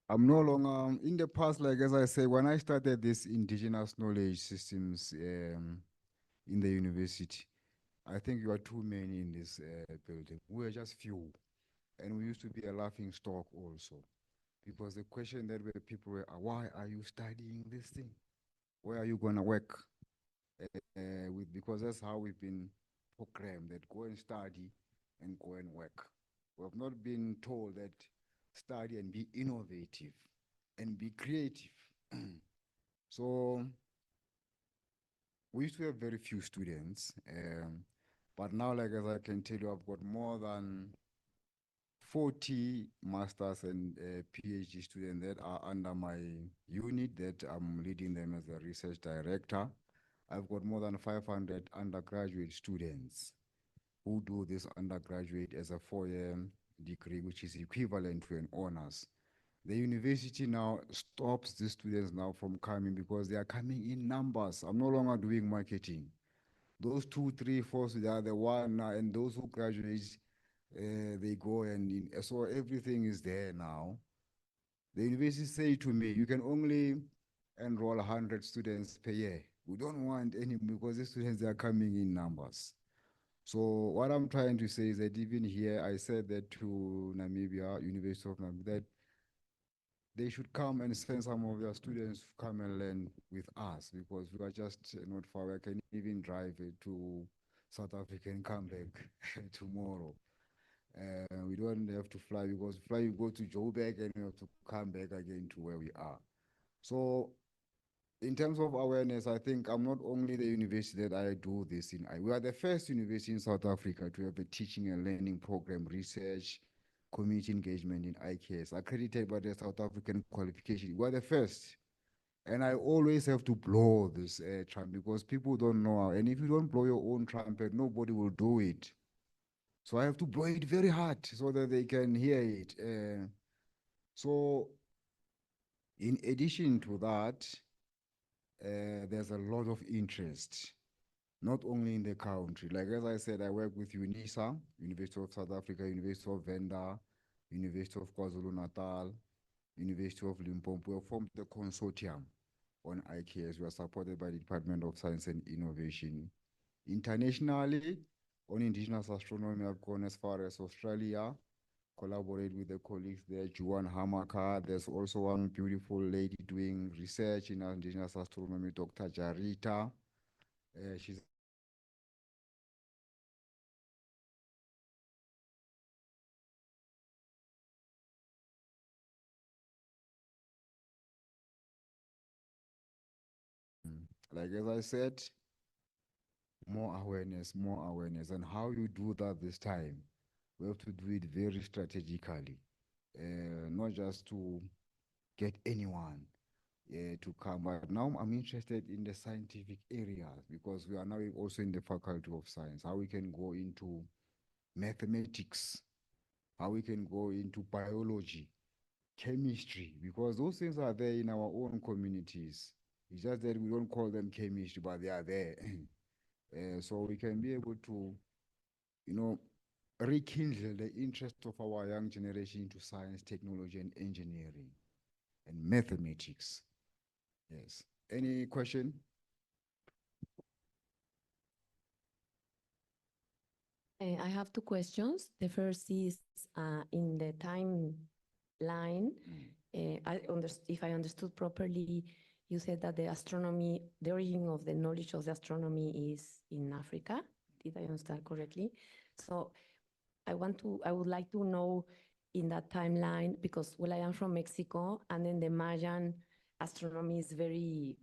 I'm no longer in the past, like as I say, when I started this Indigenous Knowledge Systems in the university, I think you are too many in this building. We were just few, and we used to be a laughing stock also, because the question that were people were, why are you studying this thing? Where are you gonna work? Because that's how we've been programmed, that go and study and go and work. We have not been told that study and be innovative and be creative. So we used to have very few students, but now, like as I can tell you, I've got more than 40 masters and PhD students that are under my unit that I'm leading them as a research director. I've got more than 500 undergraduate students who do this undergraduate as a 4-year degree, which is equivalent to an honors. The university now stops the students now from coming because they are coming in numbers. I'm no longer doing marketing. Those 2, 3, 4, they are the one, and those who graduate, they go and so everything is there now. The university say to me, you can only enroll 100 students per year. We don't want any because the students are coming in numbers. So what I'm trying to say is that even here, I said that to Namibia, University of Namibia, that they should come and send some of their students to come and learn with us because we are just not far. I can even drive to South Africa and come back tomorrow. We don't have to fly because fly you go to Joburg and you have to come back again to where we are. So in terms of awareness, I think I'm not only the university that I do this in. We are the first university in South Africa to have a teaching and learning program, research, community engagement in IKS, accredited by the South African qualification. We're the first. And I always have to blow this trumpet because people don't know how. And if you don't blow your own trumpet, nobody will do it. So I have to blow it very hard so that they can hear it. So in addition to that, there's a lot of interest, not only in the country. Like as I said, I work with UNISA, University of South Africa, University of Vhenda, University of KwaZulu-Natal, University of Limpopo. We formed the consortium on IKS. We are supported by the Department of Science and Innovation. Internationally, on indigenous astronomy, I've gone as far as Australia, collaborate with the colleagues there, Juan Hamaka. There's also one beautiful lady doing research in indigenous astronomy, Dr. Jarita. She's like as I said, more awareness, more awareness. And how you do that this time, we have to do it very strategically, not just to get anyone to come. But now I'm interested in the scientific areas because we are now also in the Faculty of Science, how we can go into mathematics, how we can go into biology, chemistry, because those things are there in our own communities. It's just that we don't call them chemistry, but they are there. So we can be able to, rekindle the interest of our young generation into science, technology, and engineering, and mathematics. Yes. Any question? I have two questions. The first is in the timeline. If I understood properly, you said that the origin of the knowledge of the astronomy is in Africa. Did I understand correctly? So I would like to know in that timeline, because, well, I am from Mexico, and then the Mayan astronomy is very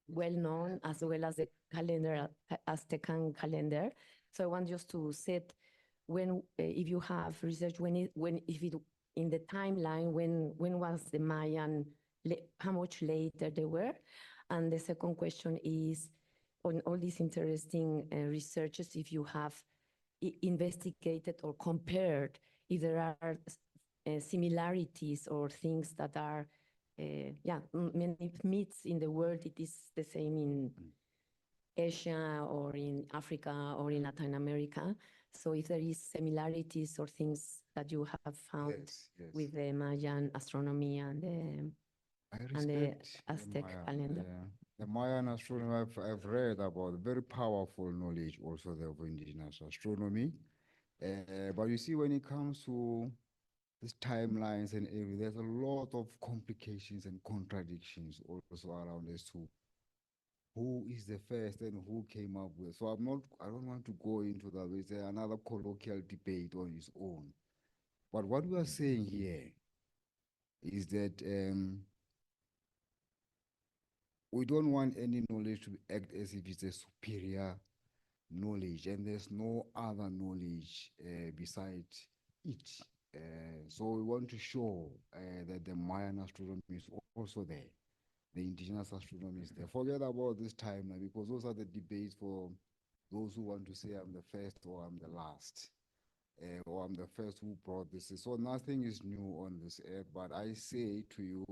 well known, as well as the calendar, Aztecan calendar. So I want just to set when, if you have research, in the timeline, when was the Mayan, how much later they were? And the second question is on all these interesting researches, if you have investigated or compared if there are similarities or things that are, many myths in the world, it is the same Asia or in Africa or in Latin America. So if there is similarities or things that you have found Yes, yes. with the Mayan astronomy and the Aztec Maya. calendar. The Mayan astronomy, I've read about very powerful knowledge also there of indigenous astronomy. But you see, when it comes to these timelines and everything, there's a lot of complications and contradictions also around as to who is the first and who came up with. So I don't want to go into that. It's another colloquial debate on its own. But what we are saying here is that we don't want any knowledge to act as if it's a superior knowledge, and there's no other knowledge besides it. So we want to show that the Mayan astronomy is also there. The indigenous astronomy is there. Forget about this timeline, because those are the debates for those who want to say I'm the first or I'm the last, or I'm the first who brought this. So nothing is new on this earth, but I say to you,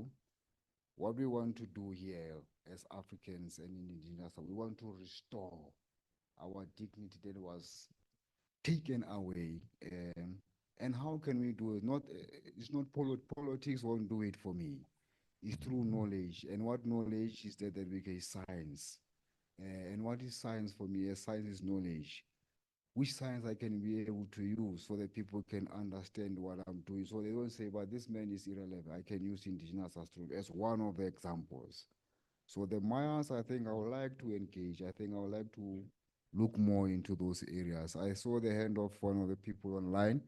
what we want to do here as Africans and indigenous, we want to restore our dignity that was taken away. And how can we do it? It's not politics won't do it for me. It's through knowledge. And what knowledge is that we get science. And what is science for me? Science is knowledge. Which science I can be able to use so that people can understand what I'm doing. So they don't say, but this man is irrelevant. I can use indigenous astronomy as one of the examples. So the Mayans, I think I would like to engage. I think I would like to look more into those areas. I saw the hand of one of the people online,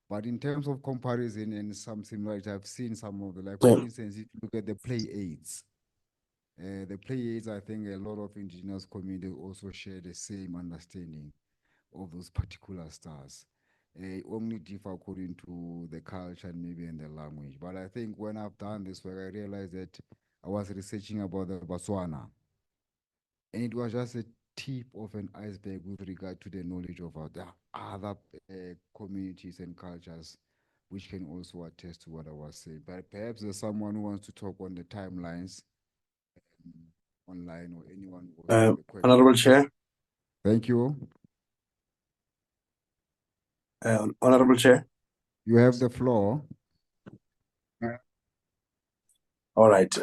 but in terms of comparison and some similarities, I've seen some of the, like, for instance, if you look at the Pleiades, I think a lot of indigenous communities also share the same understanding of those particular stars. Only differ according to the culture and maybe in the language. But I think when I've done this work, I realized that I was researching about the Batswana, and it was just a tip of an iceberg with regard to the knowledge of the other communities and cultures, which can also attest to what I was saying. But perhaps there's someone who wants to talk on the timelines online, or anyone who has a question. Honorable Chair. Thank you. Honorable Chair. You have the floor. All right.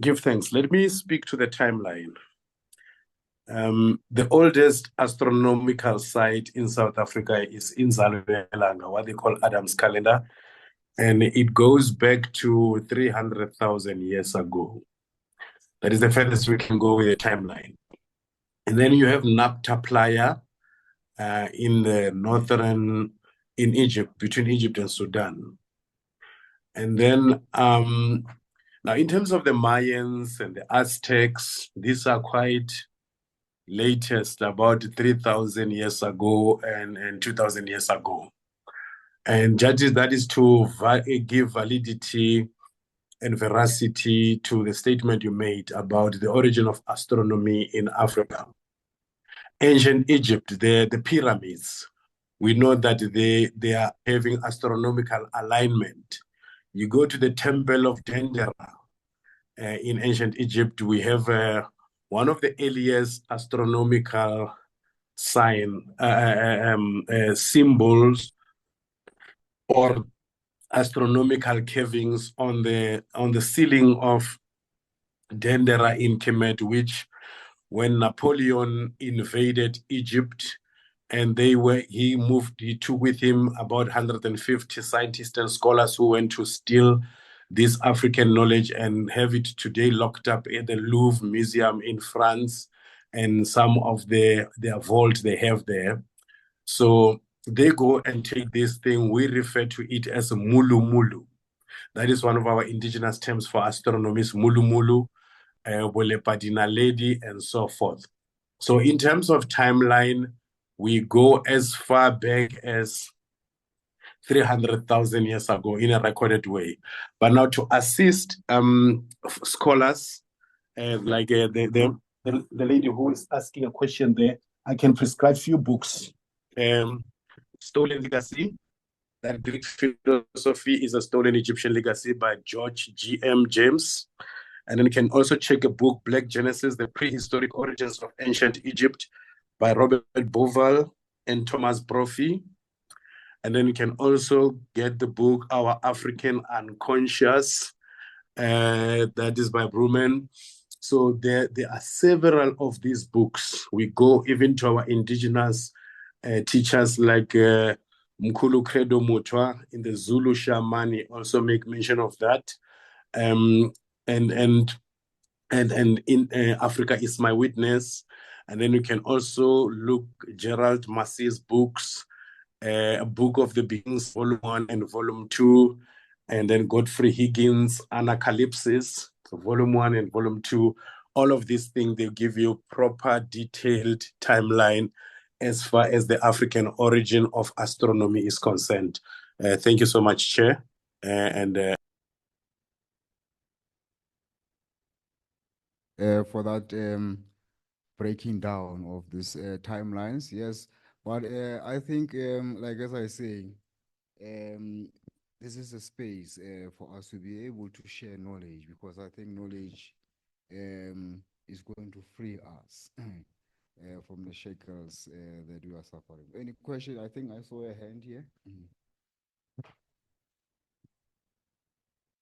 Give thanks. Let me speak to the timeline. The oldest astronomical site in South Africa is in Zalubelanga, what they call Adam's calendar, and it goes back to 300,000 years ago. That is the furthest we can go with the timeline. And then you have Napta Playa in the northern, in Egypt, between Egypt and Sudan. And then now in terms of the Mayans and the Aztecs, these are quite latest, about 3,000 years ago and 2,000 years ago. And judges, that is to give validity and veracity to the statement you made about the origin of astronomy in Africa. Ancient Egypt, the pyramids, we know that they are having astronomical alignment. You go to the Temple of Dendera in ancient Egypt, we have one of the earliest astronomical symbols or astronomical carvings on the ceiling of Dendera in Kemet, which when Napoleon invaded Egypt and he took with him about 150 scientists and scholars who went to steal this African knowledge and have it today locked up at the Louvre Museum in France and some of their vault they have there. So they go and take this thing. We refer to it as mulu mulu. That is one of our indigenous terms for astronomy, mulu mulu, Bolepadina lady, and so forth. So in terms of timeline, we go as far back as 300,000 years ago in a recorded way. But now to assist scholars, like the lady who is asking a question there, I can prescribe few books. Stolen Legacy, that Greek philosophy is a stolen Egyptian legacy by George G.M. James. And then you can also check a book, Black Genesis, The Prehistoric Origins of Ancient Egypt by Robert Bauval and Thomas Brophy. And then you can also get the book, Our African Unconscious, that is by Bruman. So there are several of these books. We go even to our indigenous teachers like Mkhulu Nsingisa in the Zulu Shamani also make mention of that. And in Africa is My Witness. And then you can also look Gerald Massey's books, A Book of the Beings, Volume 1 and Volume 2, and then Godfrey Higgins, Anacalypsis, Volume 1 and Volume 2. All of these things, they give you proper detailed timeline as far as the African origin of astronomy is concerned. Thank you so much, Chair. For that breaking down of these timelines, yes. But I think, like as I say, this is a space for us to be able to share knowledge, because I think knowledge is going to free us from the shackles that we are suffering. Any question? I think I saw a hand here.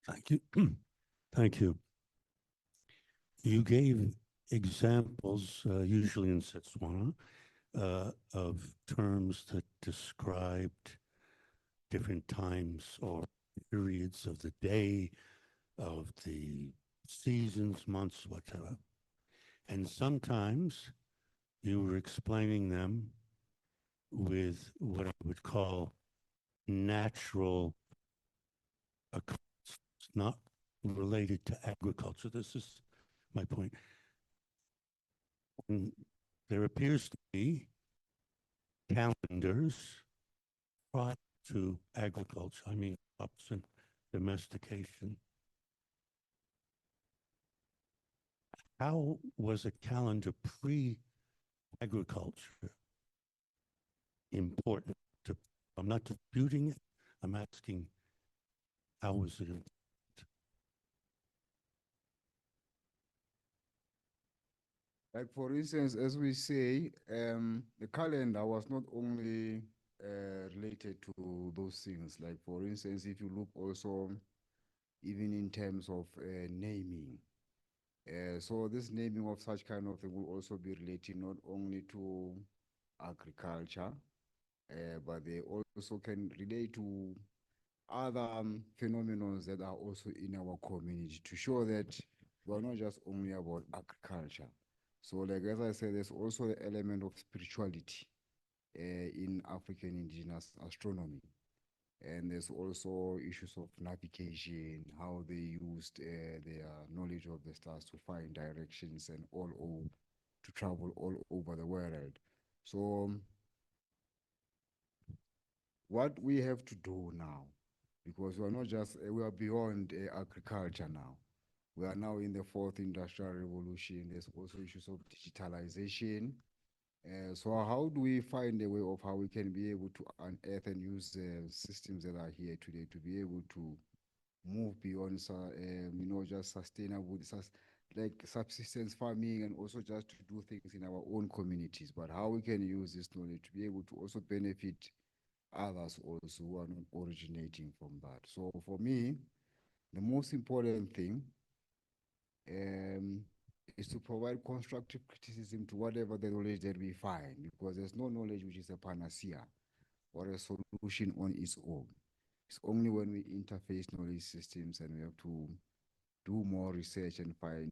Thank you. Thank you. You gave examples, usually in Setswana, of terms that described different times or periods of the day, of the seasons, months, whatever. And sometimes you were explaining them with what I would call natural occurrences, not related to agriculture. This is my point. And there appears to be calendars prior to agriculture, I mean crops and domestication. How was a calendar pre-agriculture important? I'm not disputing it. I'm asking, how was it important? Like, for instance, as we say, the calendar was not only related to those things. Like, for instance, if you look also, even in terms of naming. So this naming of such kind of thing will also be related not only to agriculture, but they also can relate to other phenomena that are also in our community, to show that we're not just only about agriculture. So, like as I said, there's also the element of spirituality in African indigenous astronomy. And there's also issues of navigation, how they used their knowledge of the stars to find directions and to travel all over the world. So what we have to do now, because we are not just, we are beyond agriculture now. We are now in the fourth industrial revolution. There's also issues of digitalization. So how do we find a way of how we can be able to unearth and use the systems that are here today to be able to move beyond, just sustainable, like subsistence farming, and also just to do things in our own communities, but how we can use this knowledge to be able to also benefit others also who are not originating from that. So for me, the most important thing is to provide constructive criticism to whatever the knowledge that we find, because there's no knowledge which is a panacea or a solution on its own. It's only when we interface knowledge systems and we have to do more research and find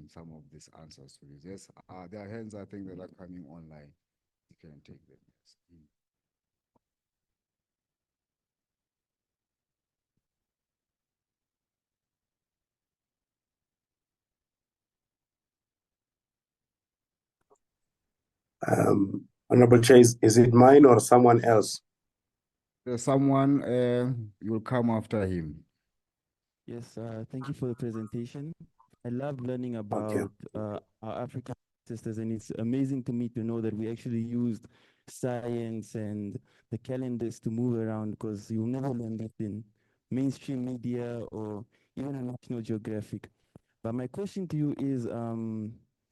some of these answers to this. Yes, there are hands I think that are coming online. You can take them. Yes. Honorable Chair, is it mine or someone else? There's someone, you'll come after him. Yes, thank you for the presentation. I love learning about our African sisters, and it's amazing to me to know that we actually used science and the calendars to move around, because you'll never learn that in mainstream media or even on National Geographic. But my question to you is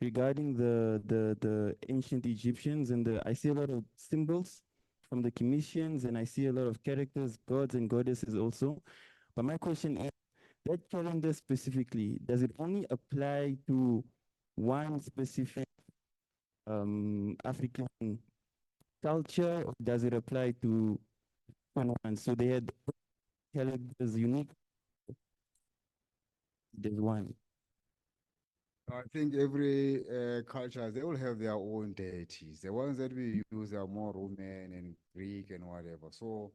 regarding the ancient Egyptians I see a lot of symbols from the Commissions, and I see a lot of characters, gods and goddesses also. But my question is, that calendar specifically, does it only apply to one specific African culture, or does it apply to one? So they had calendars unique. There's one. I think every culture, they all have their own deities. The ones that we use are more Roman and Greek and whatever. So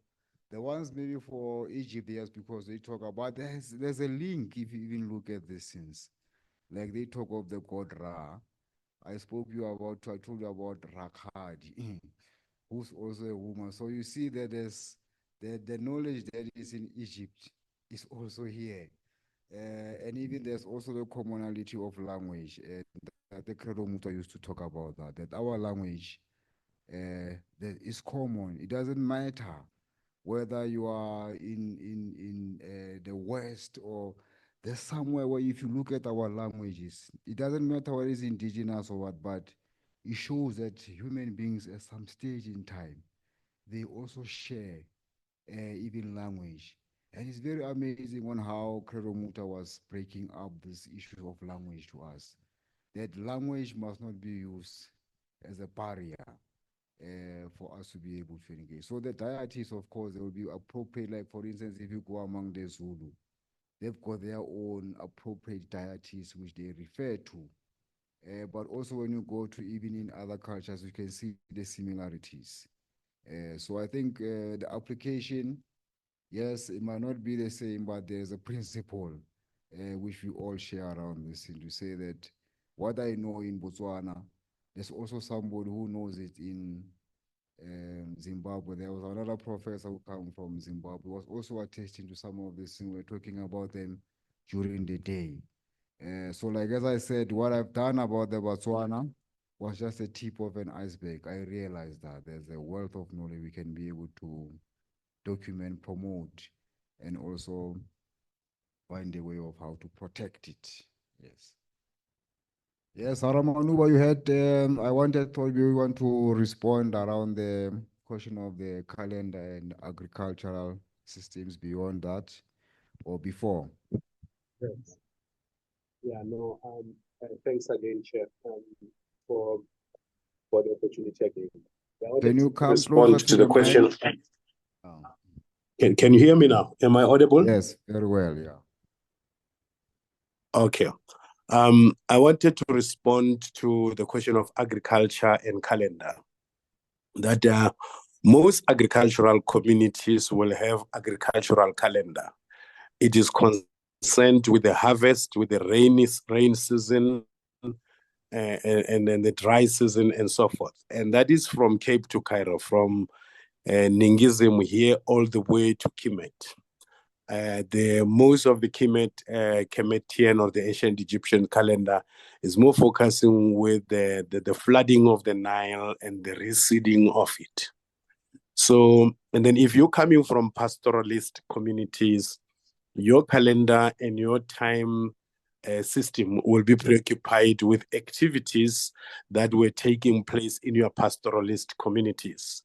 the ones maybe for Egypt, yes, because they talk about, there's a link if you even look at these things. Like they talk of the god Ra. I told you about Rakhadi, who's also a woman. So you see that there's the knowledge that is in Egypt is also here. And even there's also the commonality of language. The Credo Muta used to talk about that our language that is common. It doesn't matter whether you are in the West or there's somewhere where if you look at our languages, it doesn't matter what is indigenous or what, but it shows that human beings at some stage in time, they also share even language. And it's very amazing on how Credo Muta was breaking up this issue of language to us. That language must not be used as a barrier for us to be able to engage. So the deities, of course, they will be appropriate. Like for instance, if you go among the Zulu, they've got their own appropriate deities which they refer to. But also when you go to even in other cultures, you can see the similarities. So I think the application, yes, it might not be the same, but there's a principle which we all share around this. And to say that what I know in Botswana, there's also somebody who knows it in Zimbabwe. There was another professor who came from Zimbabwe, was also attesting to some of these things. We're talking about them during the day. So like as I said, what I've done about the Botswana was just a tip of an iceberg. I realized that there's a wealth of knowledge we can be able to document, promote, and also find a way of how to protect it. Yes. Yes, Aramanuba, you had, I thought you want to respond around the question of the calendar and agricultural systems beyond that or before. Yes. Yeah, no, thanks again, Chair, for the opportunity again. Can you come respond closer to the question? Oh. Can you hear me now? Am I audible? Yes, very well, yeah. Okay. I wanted to respond to the question of agriculture and calendar. That most agricultural communities will have agricultural calendar. It is concerned with the harvest, with the rain season, and then the dry season and so forth. And that is from Cape to Cairo, from Ningism here all the way to Kemet. Most of the Kemetian or the ancient Egyptian calendar is more focusing with the flooding of the Nile and the receding of it. So, and then if you're coming from pastoralist communities, your calendar and your time system will be preoccupied with activities that were taking place in your pastoralist communities.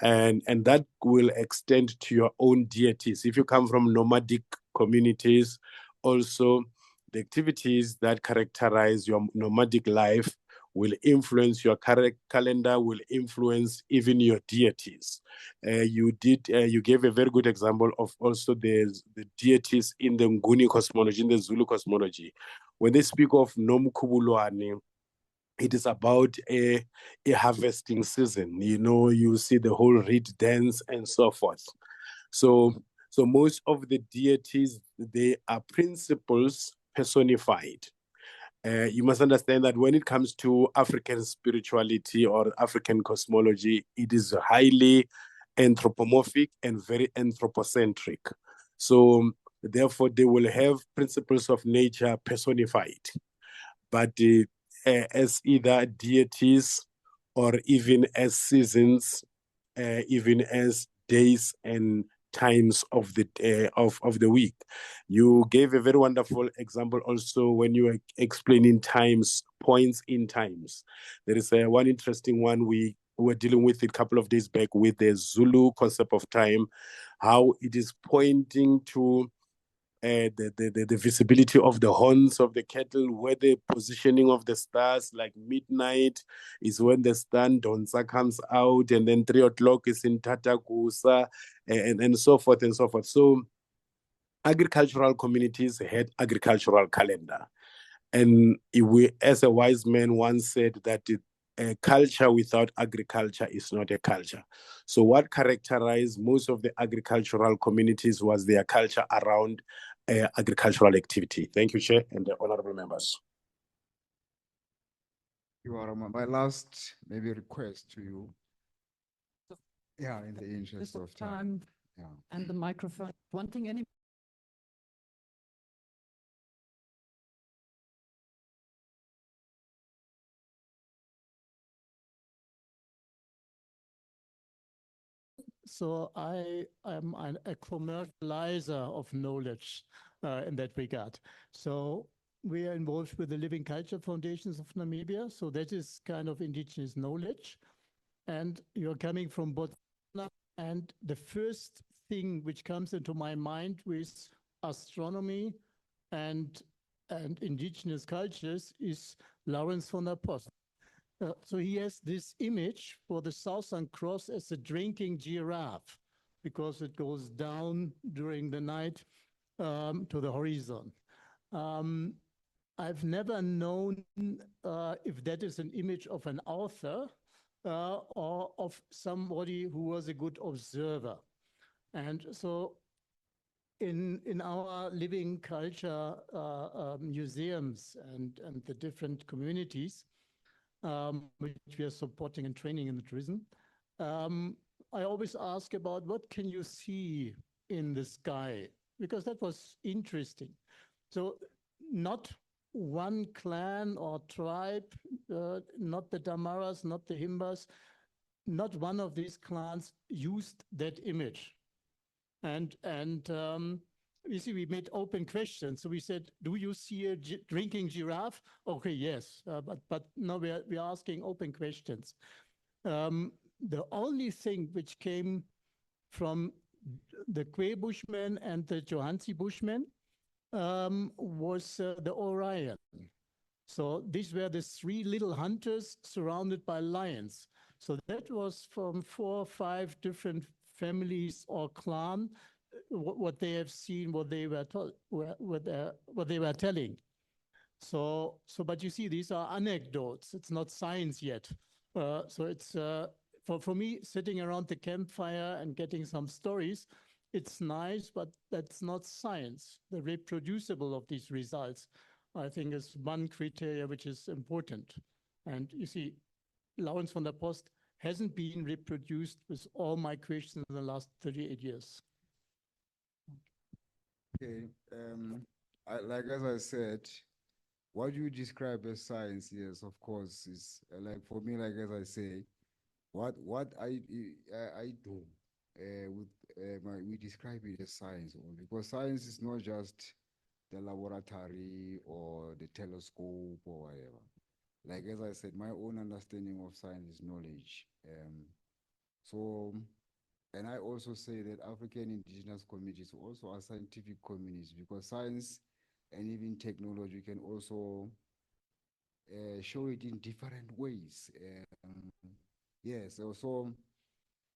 And that will extend to your own deities. If you come from nomadic communities, also the activities that characterize your nomadic life will influence your calendar, will influence even your deities. You gave a very good example of also the deities in the Nguni cosmology, in the Zulu cosmology. When they speak of Nomkhubulwane, it is about a harvesting season. You know, you see the whole reed dance and so forth. So most of the deities, they are principles personified. You must understand that when it comes to African spirituality or African cosmology, it is highly anthropomorphic and very anthropocentric. So therefore, they will have principles of nature personified. But as either deities or even as seasons, even as days and times of the week. You gave a very wonderful example also when you were explaining times, points in times. There is one interesting one we were dealing with a couple of days back with the Zulu concept of time, how it is pointing to the visibility of the horns of the cattle, where the positioning of the stars, like midnight is when the sun Donsa comes out, and then 3 o'clock is in Tatakusa, and so forth and so forth. So agricultural communities had agricultural calendar. And we, as a wise man once said that a culture without agriculture is not a culture. So what characterized most of the agricultural communities was their culture around agricultural activity. Thank you, Chair, and the honorable members. You are my last maybe request to you. Yeah, in the interest of time. Yeah. And the microphone. Wanting any So I am a commercializer of knowledge in that regard. So we are involved with the Living Culture Foundations of Namibia. So that is kind of indigenous knowledge. And you're coming from Botswana. And the first thing which comes into my mind with astronomy and indigenous cultures is Lawrence von der Post. So he has this image for the Southern Cross as a drinking giraffe because it goes down during the night to the horizon. I've never known if that is an image of an author or of somebody who was a good observer. And so in our living culture museums and the different communities, which we are supporting and training in the tourism, I always ask about what can you see in the sky? Because that was interesting. So not one clan or tribe, not the Damaras, not the Himbas, not one of these clans used that image. And you see, we made open questions. So we said, do you see a drinking giraffe? Okay, yes, but no, we're asking open questions. The only thing which came from the Kwe Bushmen and the Johansi Bushmen was the Orion. So these were the 3 little hunters surrounded by lions. So that was from 4 or 5 different families or clan, what they have seen, what they were what they were telling. So, but you see, these are anecdotes. It's not science yet. So it's for me, sitting around the campfire and getting some stories, it's nice, but that's not science. The reproducible of these results, I think, is one criteria which is important. And you see, Lawrence von der Post hasn't been reproduced with all my questions in the last 38 years. Okay, like as I said, what you describe as science, yes, of course, is like for me, like as I say, what I do we describe it as science only, because science is not just the laboratory or the telescope or whatever. Like as I said, my own understanding of science is knowledge. So, and I also say that African indigenous communities also are scientific communities, because science and even technology can also show it in different ways. Yes, also,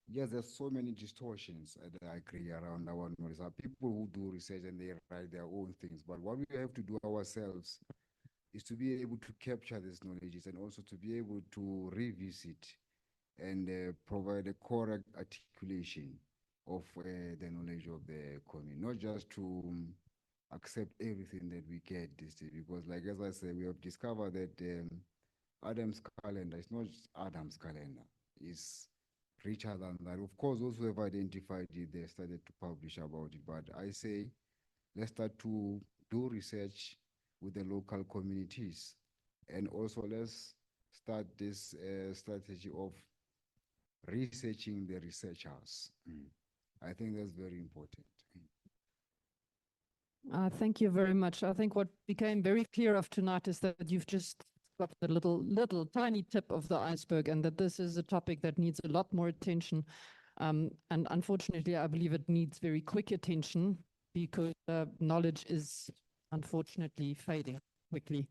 yes, there's so many distortions that I agree around our knowledge. There are people who do research and they write their own things, but what we have to do ourselves is to be able to capture these knowledges and also to be able to revisit and provide a correct articulation of the knowledge of the community, not just to accept everything that we get this day, because like as I said, we have discovered that Adam's calendar is not just Adam's calendar, it's richer than that. Of course, those who have identified it, they started to publish about it, but I say let's start to do research with the local communities, and also let's start this strategy of researching the researchers. I think that's very important. Thank you very much. I think what became very clear of tonight is that you've just got the little tiny tip of the iceberg, and that this is a topic that needs a lot more attention. And unfortunately, I believe it needs very quick attention, because knowledge is unfortunately fading quickly.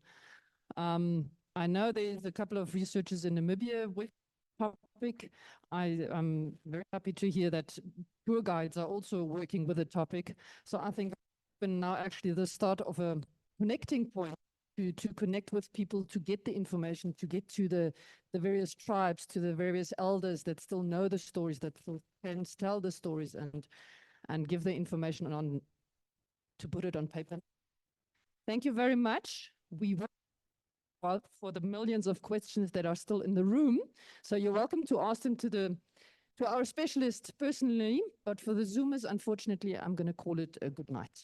I know there's a couple of researchers in Namibia with topic. I am very happy to hear that tour guides are also working with the topic. So I think now actually the start of a connecting point to connect with people, to get the information, to get to the various tribes, to the various elders that still know the stories, that still can tell the stories, and give the information on, to put it on paper. Thank you very much. We will for the millions of questions that are still in the room. So you're welcome to ask them to our specialist personally, but for the Zoomers, unfortunately, I'm going to call it a good night.